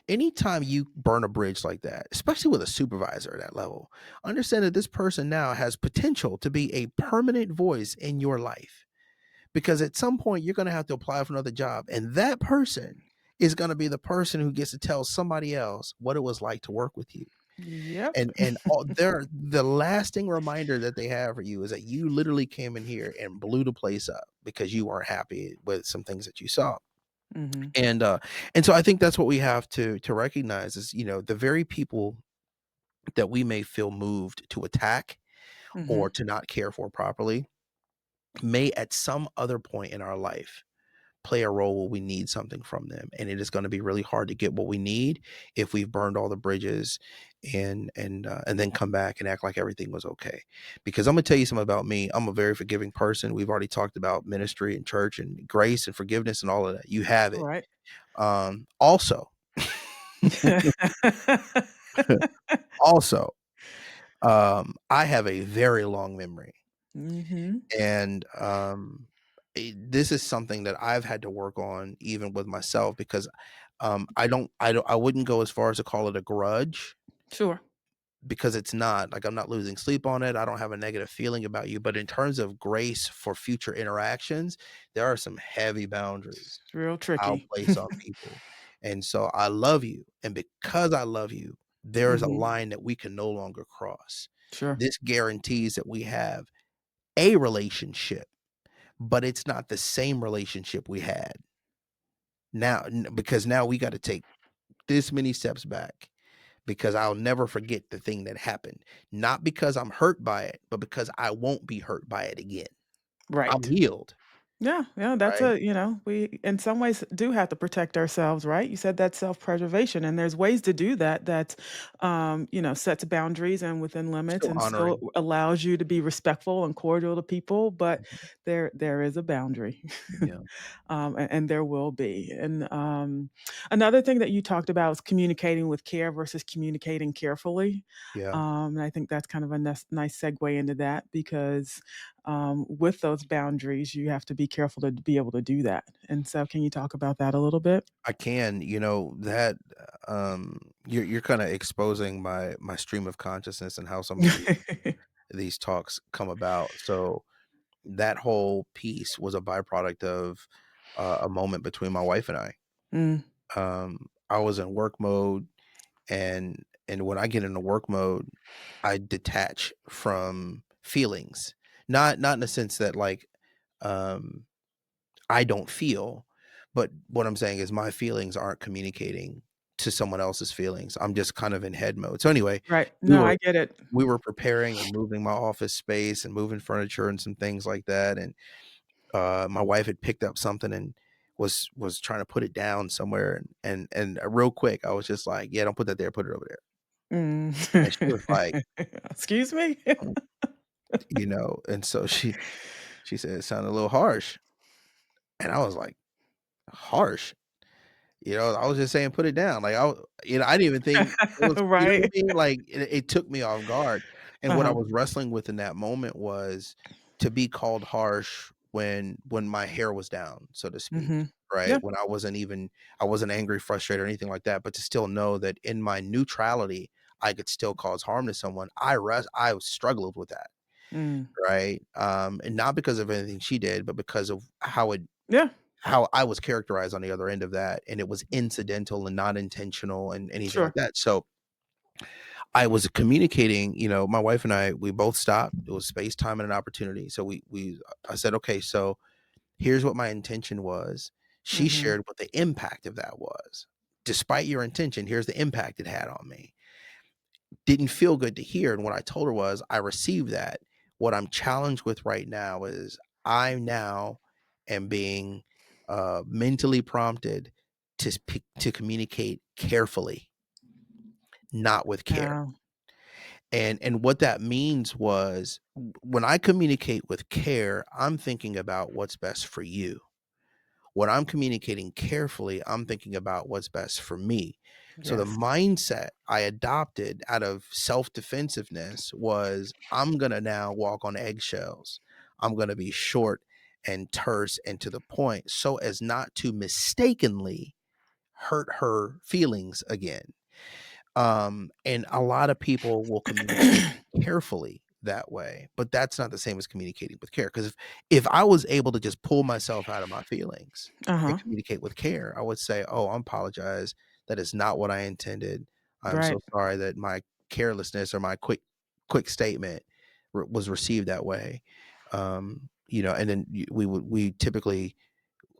anytime you burn a bridge like that, especially with a supervisor at that level, understand that this person now has potential to be a permanent voice in your life, because at some point you're going to have to apply for another job, and that person is going to be the person who gets to tell somebody else what it was like to work with you. Yep. And the lasting reminder that they have for you is that you literally came in here and blew the place up because you weren't happy with some things that you saw. Mm-hmm. And so I think that's what we have to recognize is, the very people that we may feel moved to attack Mm-hmm. or to not care for properly may at some other point in our life play a role where we need something from them, and it is going to be really hard to get what we need if we've burned all the bridges and then come back and act like everything was okay. Because I'm going to tell you something about me. I'm a very forgiving person. We've already talked about ministry and church and grace and forgiveness and all of that. You have All it. right. Also, also, I have a very long memory, Mm-hmm. and this is something that I've had to work on even with myself, because I wouldn't go as far as to call it a grudge, Sure. because it's not like I'm not losing sleep on it. I don't have a negative feeling about you, but in terms of grace for future interactions, there are some heavy boundaries It's real I'll tricky. place on people. And so I love you, and because I love you, there's a Mm-hmm. line that we can no longer cross. Sure. This guarantees that we have a relationship, but it's not the same relationship we had now, because now we got to take this many steps back, because I'll never forget the thing that happened, not because I'm hurt by it, but because I won't be hurt by it again. I'm Right. healed, Yeah, yeah, that's right? we in some ways do have to protect ourselves, right? You said that's self-preservation, and there's ways to do that that, sets boundaries and within limits Still and still honoring. allows you to be respectful and cordial to people, but Mhm. there is a boundary. Yeah, And there will be. And another thing that you talked about is communicating with care versus communicating carefully. yeah. And I think that's kind of a nice segue into that because with those boundaries, you have to be careful to be able to do that. And so, can you talk about that a little bit? I can, that you're kind of exposing my stream of consciousness and how some of these talks come about. So that whole piece was a byproduct of a moment between my wife and I. Mm, I was in work mode, and when I get into work mode, I detach from feelings. Not in the sense that, like, um I don't feel, but what I'm saying is my feelings aren't communicating to someone else's feelings. I'm just kind of in head mode. So anyway, right. we No, were I get it. we were preparing and moving my office space and moving furniture and some things like that, and my wife had picked up something and was trying to put it down somewhere, and real quick I was just like, "Yeah, don't put that there, put it over there." Mm. And she was like, Excuse me? "Mm," and so she said it sounded a little harsh, and I was like, "Harsh?" I was just saying, "Put it down." Like, I didn't even think it was, what Right. I mean? Like, it took me off guard, and what I Uh-huh. was wrestling with in that moment was to be called harsh when my hair was down, so to speak, Mhm. right? Yeah, When I wasn't angry, frustrated, or anything like that, but to still know that in my neutrality, I could still cause harm to someone. I struggled with that, mm. right? And not because of anything she did, but because of Yeah, how I was characterized on the other end of that, and it was incidental and not intentional and anything like sure. that. So I was communicating, my wife and I, we both stopped. It was space, time, and an opportunity. So I said, okay, so here's what my intention was. She Mhm. shared what the impact of that was. Despite your intention, here's the impact it had on me. Didn't feel good to hear. And what I told her was, I received that. What I'm challenged with right now is I now am being mentally prompted to communicate carefully, not with care. Yeah. And what that means was, when I communicate with care, I'm thinking about what's best for you. When I'm communicating carefully, I'm thinking about what's best for me. So the Yes. mindset I adopted out of self-defensiveness was, I'm going to now walk on eggshells. I'm going to be short and terse and to the point so as not to mistakenly hurt her feelings again. And a lot of people will communicate carefully that way, but that's not the same as communicating with care. Because if I was able to just pull myself out of my feelings and Uh-huh. communicate with care, I would say, "Oh, I apologize. That is not what I intended. I'm so Right. sorry that my carelessness or my quick statement was received that way." And then we typically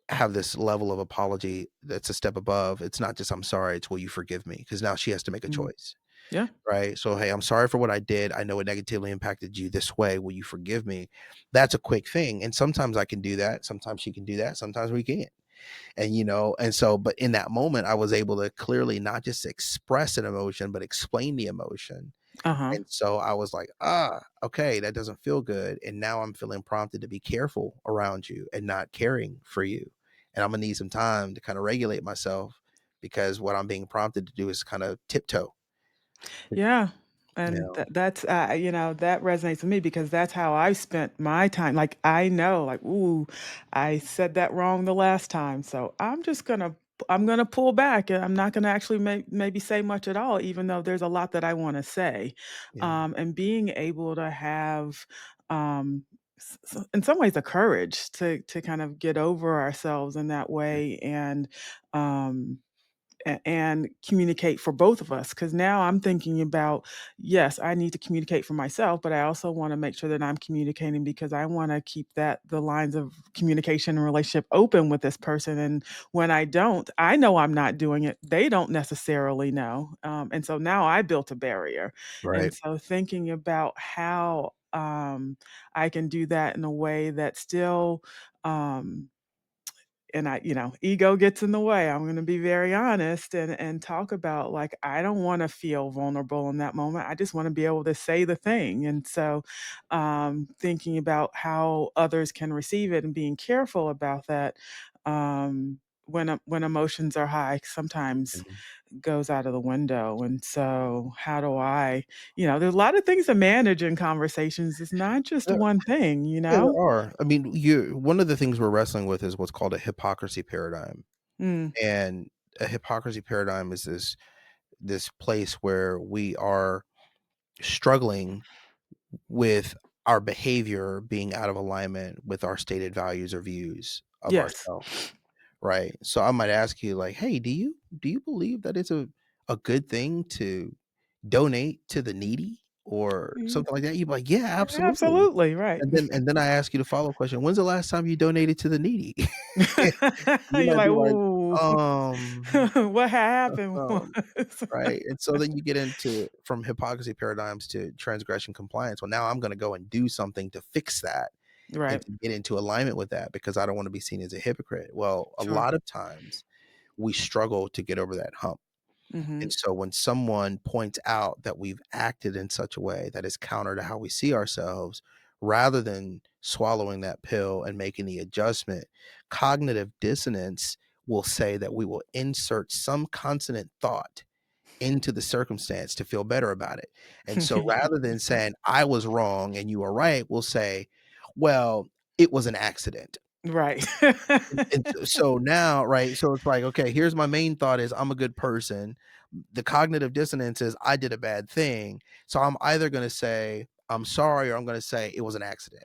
have this level of apology that's a step above. It's not just, "I'm sorry," it's, "Will you forgive me?" Because now she has to make a Mhm. choice, Yeah. right? So, "Hey, I'm sorry for what I did. I know it negatively impacted you this way. Will you forgive me?" That's a quick thing, and sometimes I can do that. Sometimes she can do that. Sometimes we can't. But in that moment, I was able to clearly not just express an emotion, but explain the emotion. Uh-huh. And so I was like, okay, that doesn't feel good. And now I'm feeling prompted to be careful around you and not caring for you. And I'm gonna need some time to kind of regulate myself because what I'm being prompted to do is kind of tiptoe. Yeah. You And know, that resonates with me because that's how I spent my time. Like, I know, like, ooh, I said that wrong the last time. So I'm gonna pull back and I'm not gonna actually maybe say much at all, even though there's a lot that I want to say. yeah, And being able to have in some ways the courage to kind of get over ourselves in that way um and communicate for both of us, because now I'm thinking about, yes, I need to communicate for myself, but I also want to make sure that I'm communicating because I want to keep that the lines of communication and relationship open with this person. And when I don't, I know I'm not doing it, they don't necessarily know, and so now I built a barrier. And right. so thinking about how I can do that in a way that still um, and ego gets in the way. I'm gonna be very honest and talk about, like, I don't wanna feel vulnerable in that moment. I just wanna be able to say the thing. And so, thinking about how others can receive it and being careful about that, when emotions are high, sometimes Mhm. goes out of the window. And so how do there's a lot of things to manage in conversations. It's not just There, one thing, you yeah, know? there are. I mean, you one of the things we're wrestling with is what's called a hypocrisy paradigm. Mm, And a hypocrisy paradigm is this place where we are struggling with our behavior being out of alignment with our stated values or views of yes. ourselves, right? So I might ask you like, "Hey, do you believe that it's a good thing to donate to the needy or something like that?" You'd be like, "Yeah, absolutely." Absolutely, right. And then I ask you the follow-up question, "When's the last time you donated to the needy?" You You're might like, be like, "Ooh, "Um, what happened um" was" right? And so then you get into from hypocrisy paradigms to transgression compliance. Well, now I'm going to go and do something to fix that and Right, to get into alignment with that because I don't want to be seen as a hypocrite. Well, a sure. lot of times we struggle to get over that hump. Mhm. And so when someone points out that we've acted in such a way that is counter to how we see ourselves, rather than swallowing that pill and making the adjustment, cognitive dissonance will say that we will insert some consonant thought into the circumstance to feel better about it. And so rather than saying, "I was wrong and you were right," we'll say, "Well, it was an accident." Right. And so now, right, so it's like, okay, here's my main thought is I'm a good person. The cognitive dissonance is I did a bad thing. So I'm either gonna say, "I'm sorry," or I'm gonna say, "It was an accident."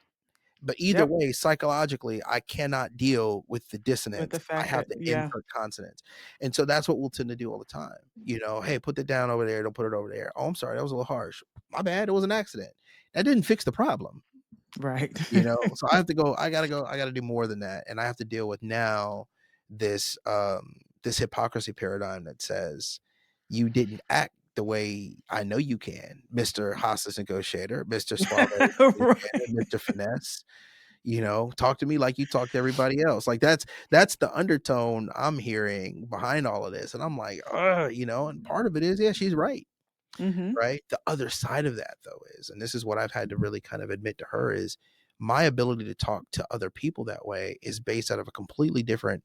But either Yep, way, psychologically, I cannot deal with the with the dissonance. I fact have that to yeah. insert consonants. And so that's what we'll tend to do all the time. "Hey, put that down over there. Don't put it over there. Oh, I'm sorry. That was a little harsh. My bad. It was an accident." That didn't fix the problem. Right. So I gotta do more than that. And I have to deal with now this hypocrisy paradigm that says you didn't act the way I know you can, Mr. Hostage negotiator, Mr. Suave negotiator, Right. Mr. Finesse. Talk to me like you talk to everybody else. Like that's the undertone I'm hearing behind all of this. And I'm like, and part of it is, yeah, she's right. Mhm. Right. The other side of that though is, and this is what I've had to really kind of admit to her is my ability to talk to other people that way is based out of a completely different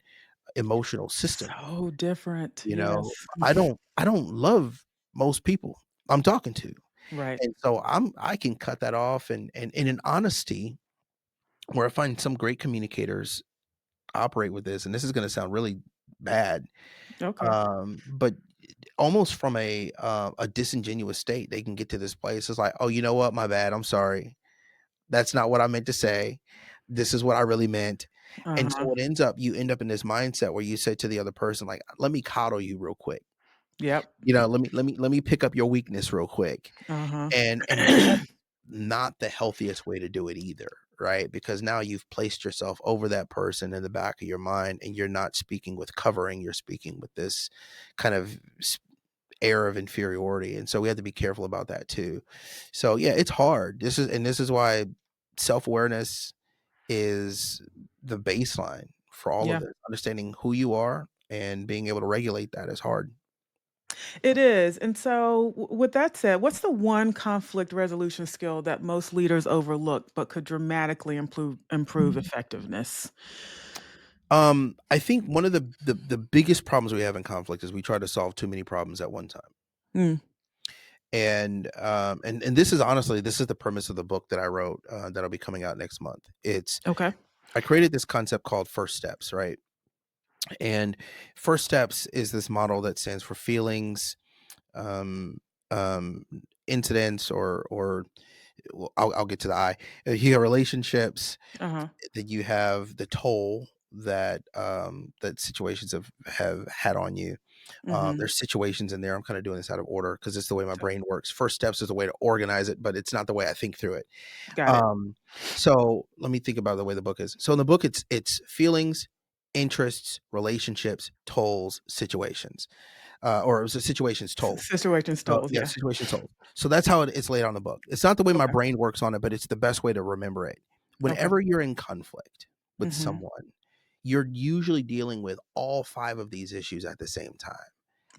emotional system. So different, You yes. know, I don't love most people I'm talking to. Right. And so I can cut that off and in honesty where I find some great communicators operate with this, and this is going to sound really bad, Okay. but almost from a disingenuous state, they can get to this place. It's like, oh, you know what? My bad. I'm sorry. That's not what I meant to say. This is what I really meant. And Uh-huh. so you end up in this mindset where you say to the other person, like, let me coddle you real quick. Yep. Let me pick up your weakness real quick. Uh-huh. And that's not the healthiest way to do it either, right? Because now you've placed yourself over that person in the back of your mind, and you're not speaking with covering, you're speaking with this kind of air of inferiority. And so we have to be careful about that too. So yeah, it's hard. This is why self-awareness is the baseline for all of Yeah. this. Understanding who you are and being able to regulate that is hard. It is. And so, with that said, what's the one conflict resolution skill that most leaders overlook but could dramatically improve effectiveness? I think one of the biggest problems we have in conflict is we try to solve too many problems at one time. Mm, And this is honestly, this is the premise of the book that I wrote, that'll be coming out next month. okay. I created this concept called first steps, right? And first steps is this model that stands for feelings, um, um, incidents, or well, I'll get to the I. You have relationships, Uh-huh. then you have the toll that that situations have had on you. Mhm. There's situations in there. I'm kind of doing this out of order because it's the way my brain works. First steps is the way to organize it, but it's not the way I think through it. Got it. Um, so let me think about the way the book is. So in the book, it's feelings, interests, relationships, tolls, situations, or it was a situations told. Situations So told, yeah, yeah. situations told. So that's how it's laid on the book. It's not the way my Okay. brain works on it, but it's the best way to remember it. Okay. Whenever you're in conflict with Mhm. someone, you're usually dealing with all 5 of these issues at the same time.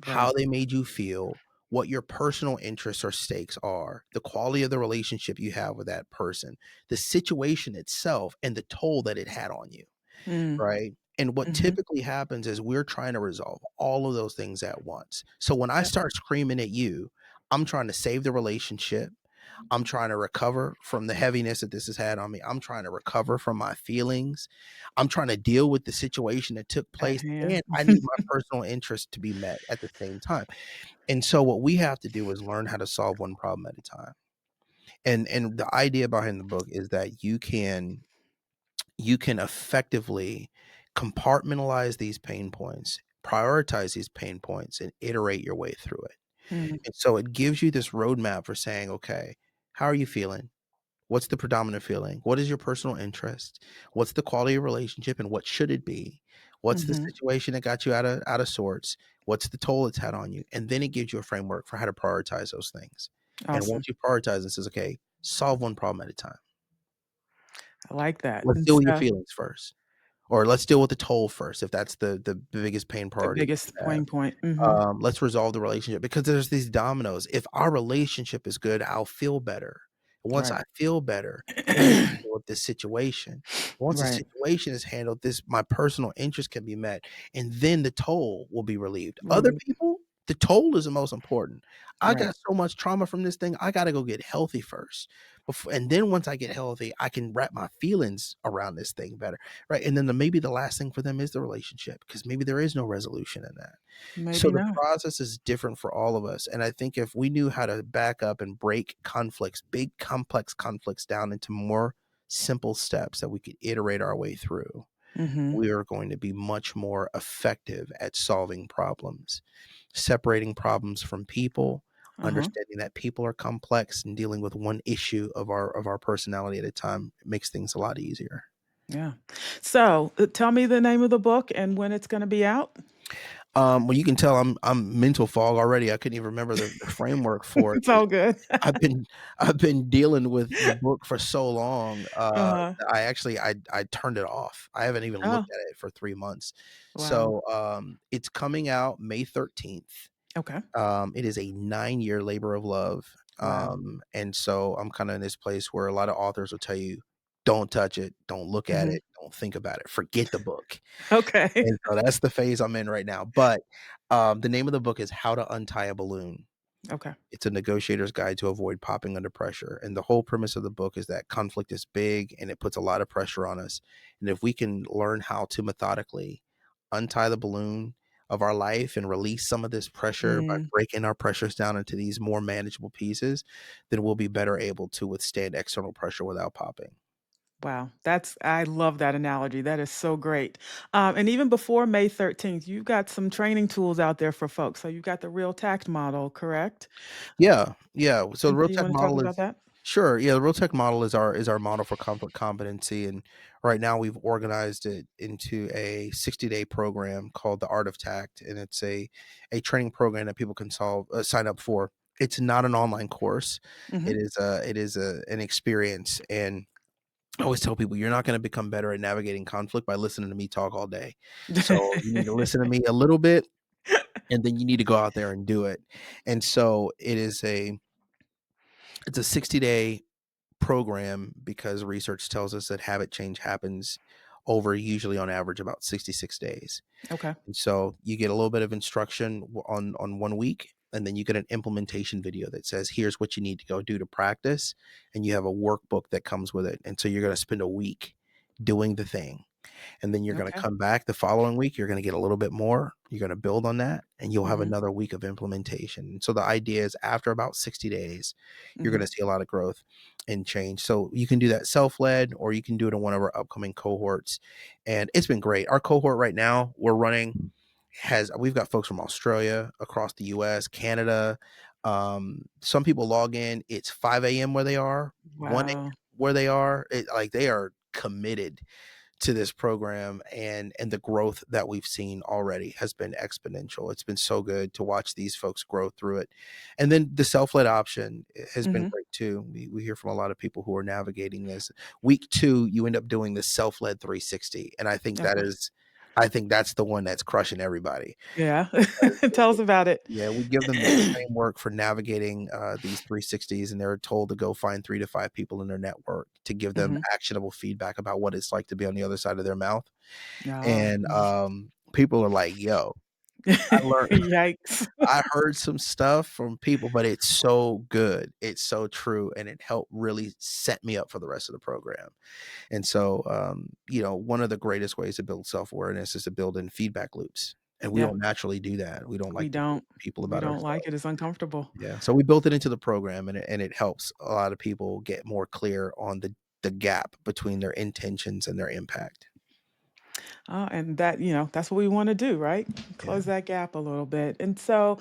How Right. they made you feel, what your personal interests or stakes are, the quality of the relationship you have with that person, the situation itself, and the toll that it had on you, Mm. right? And what Mhm. typically happens is we're trying to resolve all of those things at once. So when I Yep. start screaming at you, I'm trying to save the relationship. I'm trying to recover from the heaviness that this has had on me. I'm trying to recover from my feelings. I'm trying to deal with the situation that took At place, hand. and I need my personal interest to be met at the same time. And so what we have to do is learn how to solve one problem at a time. And the idea behind the book is that you can effectively compartmentalize these pain points, prioritize these pain points, and iterate your way through it. Mm. And so it gives you this roadmap for saying, okay, how are you feeling? What's the predominant feeling? What is your personal interest? What's the quality of relationship and what should it be? What's the Mhm. situation that got you out of sorts? What's the toll it's had on you? And then it gives you a framework for how to prioritize those things. And Awesome. once you prioritize, it says, okay, solve one problem at a time. I like that. Let's And deal with your so feelings first. Or let's deal with the toll first if that's the biggest pain the priority biggest you have. pain point. Mhm. Let's resolve the relationship because there's these dominoes. If our relationship is good, I'll feel better. Once Right. I feel better, then I can deal with this situation. Once the Right. situation is handled, this my personal interest can be met, and then the toll will be relieved. Other Relief. people, the toll is the most important. I Right. got so much trauma from this thing. I got to go get healthy first, and then once I get healthy, I can wrap my feelings around this thing better, right? And then maybe the last thing for them is the relationship because maybe there is no resolution in that. So Maybe the not. process is different for all of us. And I think if we knew how to back up and break conflicts, big complex conflicts down into more simple steps that we could iterate our way through, Mhm. we are going to be much more effective at solving problems, separating problems from people, Uh-huh. understanding that people are complex and dealing with one issue of our personality at a time. It makes things a lot easier. Yeah. So, tell me the name of the book and when it's gonna be out? Well, you can tell I'm mental fog already. I couldn't even remember the framework for it It's 'cause all good. I've been I've been dealing with the book for so long. Uh-huh. I actually I turned it off. I haven't even Oh, looked at it for 3 months. wow. So, it's coming out May 13th. Okay. It is a 9-year labor of love. Wow. And so I'm kinda in this place where a lot of authors will tell you, "Don't touch it, don't look at Mhm. it, don't think about it, forget the book." Okay. And so that's the phase I'm in right now. But, the name of the book is How to Untie a Balloon. Okay. It's a negotiator's guide to avoid popping under pressure. And the whole premise of the book is that conflict is big and it puts a lot of pressure on us. And if we can learn how to methodically untie the balloon of our life and release some of this pressure by Mm. breaking our pressures down into these more manageable pieces, then we'll be better able to withstand external pressure without popping. Wow, I love that analogy. That is so great. And even before May 13th, you've got some training tools out there for folks. So you've got the Real Tact model, correct? Yeah, yeah. So the And real so you tech want to talk model about is that? sure. Yeah, the real tech model is our model for conflict competency, and right now we've organized it into a 60-day program called the Art of Tact, and it's a training program that people can sign up for. It's not an online course. Hmm. It is an experience, and I always tell people you're not going to become better at navigating conflict by listening to me talk all day. So you need to listen to me a little bit, and then you need to go out there and do it. And so it's a 60-day program because research tells us that habit change happens over usually on average about 66 days. Okay. And so you get a little bit of instruction on 1 week, and then you get an implementation video that says here's what you need to go do to practice, and you have a workbook that comes with it. And so you're going to spend a week doing the thing, and then you're going to Okay. come back the following week. You're going to get a little bit more. You're going to build on that, and you'll have Hmm. another week of implementation. And so the idea is after about 60 days, you're going Hmm. to see a lot of growth and change. So you can do that self-led, or you can do it in one of our upcoming cohorts. And it's been great. Our cohort right now we're running we've got folks from Australia, across the US, Canada. Some people log in, it's 5 a.m. where they are, 1 a.m. Wow. where they are. Like they are committed to this program, and the growth that we've seen already has been exponential. It's been so good to watch these folks grow through it. And then the self-led option has been Hmm. great too. We hear from a lot of people who are navigating this. Week 2, you end up doing the self-led 360. And Okay. I think that's the one that's crushing everybody. Yeah. Tell us about it. Yeah, we give them the framework for navigating these 360s, and they're told to go find 3 to 5 people in their network to give them Hmm. actionable feedback about what it's like to be on the other side of their mouth. Oh. And people are like, "Yo, I learned, Yikes. I heard some stuff from people, but it's so good, it's so true, and it helped really set me up for the rest of the program." And so, one of the greatest ways to build self awareness is to build in feedback loops, and we Yeah. don't naturally do that. We don't We like to talk don't. to people We about don't like ourselves. it. It's uncomfortable. Yeah, so we built it into the program, and it helps a lot of people get more clear on the gap between their intentions and their impact. And that, that's what we want to do, right? Yeah. Close that gap a little bit. And so,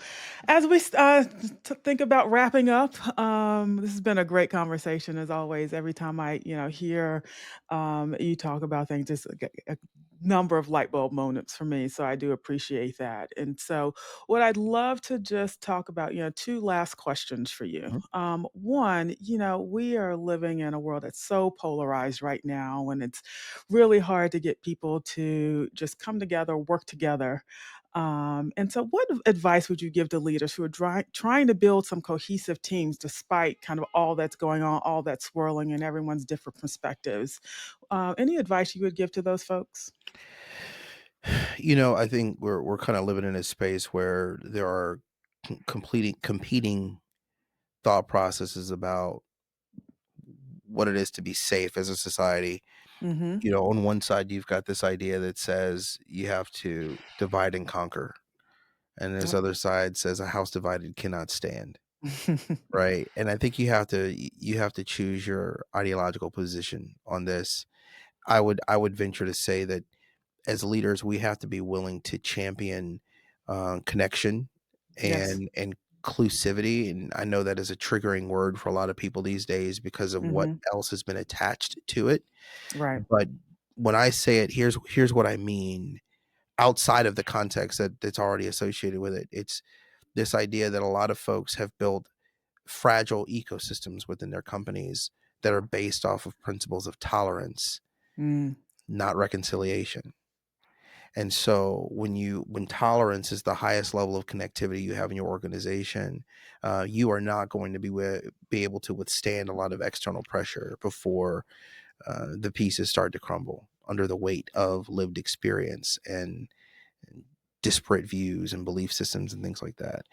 as we think about wrapping up, this has been a great conversation as always. Every time I, hear you talk about things, just a number of light bulb moments for me. So I do appreciate that. And so, what I'd love to just talk about, two last questions for you. Mhm. One, we are living in a world that's so polarized right now, and it's really hard to get people to just come together, work together. And so, what advice would you give to leaders who are trying to build some cohesive teams despite kind of all that's going on, all that's swirling, and everyone's different perspectives? Any advice you would give to those folks? I think we're kind of living in a space where there are competing thought processes about what it is to be safe as a society. Mm-hmm. On one side, you've got this idea that says you have to divide and conquer, and this Yep. other side says a house divided cannot stand. Right. And I think you have to choose your ideological position on this. I would venture to say that as leaders, we have to be willing to champion connection Yes. and inclusivity. And I know that is a triggering word for a lot of people these days because of what Mm-hmm. else has been attached to it. Right. But when I say it, here's what I mean outside of the context that's already associated with it. It's this idea that a lot of folks have built fragile ecosystems within their companies that are based off of principles of tolerance, Mm. not reconciliation. And so when tolerance is the highest level of connectivity you have in your organization, you are not going to be able to withstand a lot of external pressure before the pieces start to crumble under the weight of lived experience and disparate views and belief systems and things like that.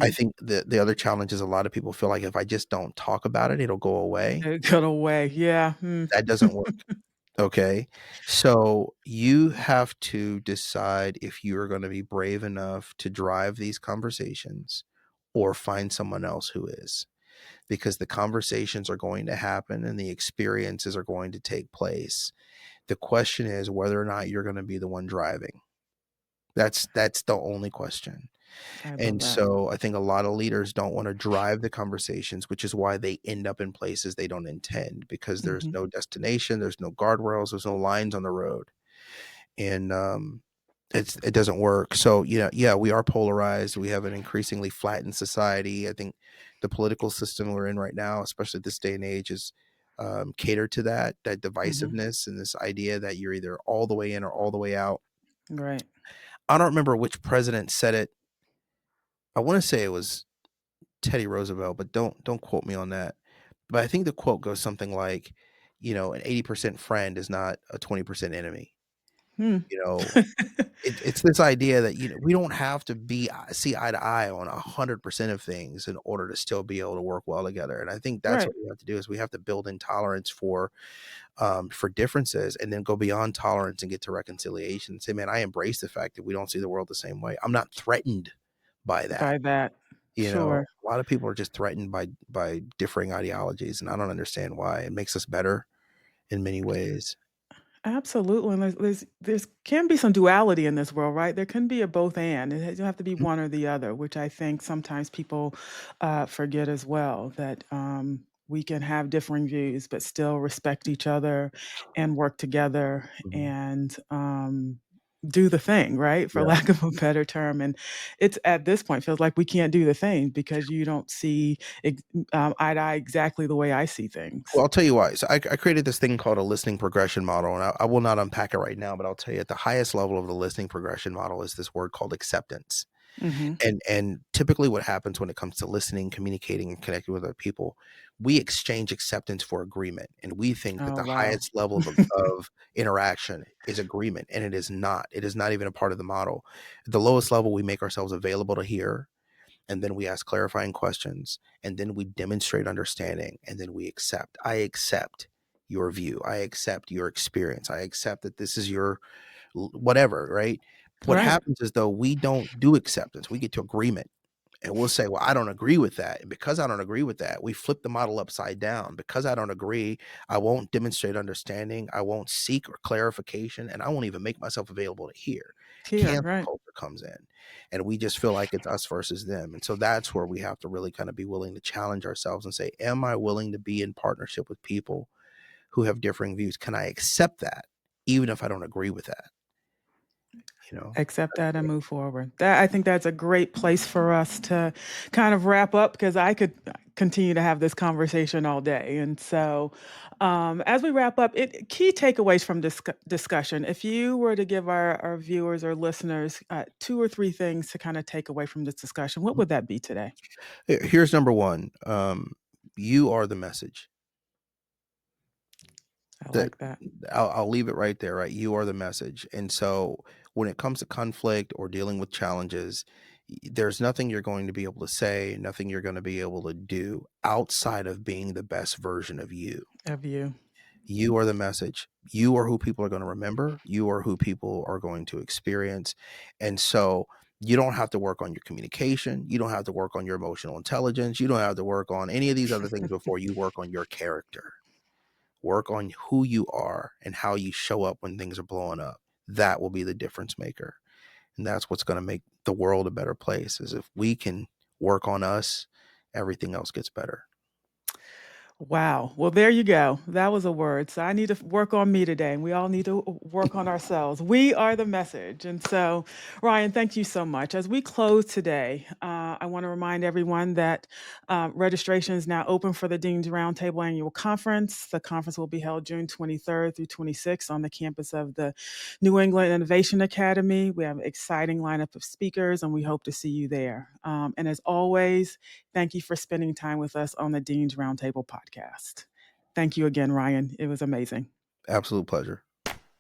I Hmm. think the other challenge is a lot of people feel like if I just don't talk about it, it'll go away. It got away. Yeah. That doesn't work. Okay. So you have to decide if you're going to be brave enough to drive these conversations or find someone else who is, because the conversations are going to happen and the experiences are going to take place. The question is whether or not you're going to be the one driving. That's the only question. I love And that. so I think a lot of leaders don't want to drive the conversations, which is why they end up in places they don't intend, because there's Hmm. no destination, there's no guardrails, there's no lines on the road. And it doesn't work. So, yeah, we are polarized. We have an increasingly flattened society. I think the political system we're in right now, especially this day and age, is catered to that Hmm. divisiveness and this idea that you're either all the way in or all the way out. Right. I don't remember which president said it. I want to say it was Teddy Roosevelt, but don't quote me on that. But I think the quote goes something like, an 80% friend is not a 20% enemy. Hmm. You know, it's this idea that, we don't have to see eye to eye on 100% of things in order to still be able to work well together. And I think that's Right. what we have to do, is we have to build in tolerance for differences, and then go beyond tolerance and get to reconciliation and say, man, I embrace the fact that we don't see the world the same way. I'm not threatened by that. By that. Sure. A lot of people are just threatened by differing ideologies, and I don't understand why. It makes us better in many ways. Absolutely. And there's can be some duality in this world, right? There can be a both and. It doesn't have to be Mhm. one or the other, which I think sometimes people forget as well, that we can have differing views, but still respect each other and work together Mhm. and do the thing, right? For Yeah. lack of a better term. And it's at this point feels like we can't do the thing because you don't see eye to eye exactly the way I see things. Well, I'll tell you why. So I created this thing called a listening progression model, and I will not unpack it right now, but I'll tell you at the highest level of the listening progression model is this word called acceptance. Hmm. And typically what happens when it comes to listening, communicating, and connecting with other people, we exchange acceptance for agreement. And we think that Oh, the wow. highest level of interaction is agreement. And it is not. It is not even a part of the model. At the lowest level, we make ourselves available to hear, and then we ask clarifying questions, and then we demonstrate understanding, and then we accept. I accept your view. I accept your experience. I accept that this is your whatever, right? What Right. happens is, though, we don't do acceptance. We get to agreement, and we'll say, well, I don't agree with that. And because I don't agree with that, we flip the model upside down. Because I don't agree, I won't demonstrate understanding. I won't seek or clarification, and I won't even make myself available to hear. Here, Cancel right. culture comes in, and we just feel like it's us versus them. And so that's where we have to really kind of be willing to challenge ourselves and say, am I willing to be in partnership with people who have differing views? Can I accept that, even if I don't agree with that? You know? Accept that and move forward. That I think that's a great place for us to kind of wrap up because I could continue to have this conversation all day. And so, as we wrap up, key takeaways from this discussion. If you were to give our viewers or listeners two or three things to kind of take away from this discussion, what would that be today? Here's number one. You are the message. I That like that. I'll leave it right there, right? You are the message. And so when it comes to conflict or dealing with challenges, there's nothing you're going to be able to say, nothing you're going to be able to do outside of being the best version of you. Of you. You are the message. You are who people are going to remember. You are who people are going to experience. And so you don't have to work on your communication. You don't have to work on your emotional intelligence. You don't have to work on any of these other things before you work on your character. Work on who you are and how you show up when things are blowing up. That will be the difference maker. And that's what's going to make the world a better place, is if we can work on us, everything else gets better. Wow. Well, there you go. That was a word. So I need to work on me today, and we all need to work on ourselves. We are the message. And so, Ryan, thank you so much. As we close today, I want to remind everyone that registration is now open for the Dean's Roundtable Annual Conference. The conference will be held June 23rd through 26th on the campus of the New England Innovation Academy. We have an exciting lineup of speakers, and we hope to see you there. And as always, thank you for spending time with us on the Dean's Roundtable podcast. Thank you again, Ryan. It was amazing. Absolute pleasure.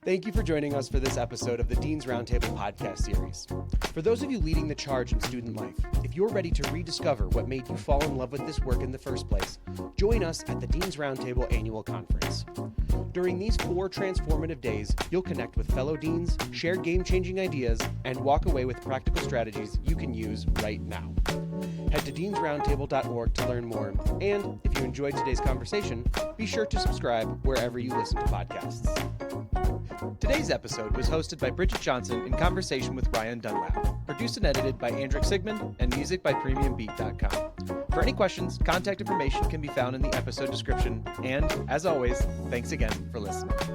Thank you for joining us for this episode of the Dean's Roundtable podcast series. For those of you leading the charge in student life, if you're ready to rediscover what made you fall in love with this work in the first place, join us at the Dean's Roundtable Annual Conference. During these 4 transformative days, you'll connect with fellow deans, share game-changing ideas, and walk away with practical strategies you can use right now. Head to deansroundtable.org to learn more, and if you enjoyed today's conversation, be sure to subscribe wherever you listen to podcasts. Today's episode was hosted by Bridget Johnson in conversation with Ryan Dunlap, produced and edited by Andrick Sigmund, and music by PremiumBeat.com. For any questions, contact information can be found in the episode description, and as always, thanks again for listening.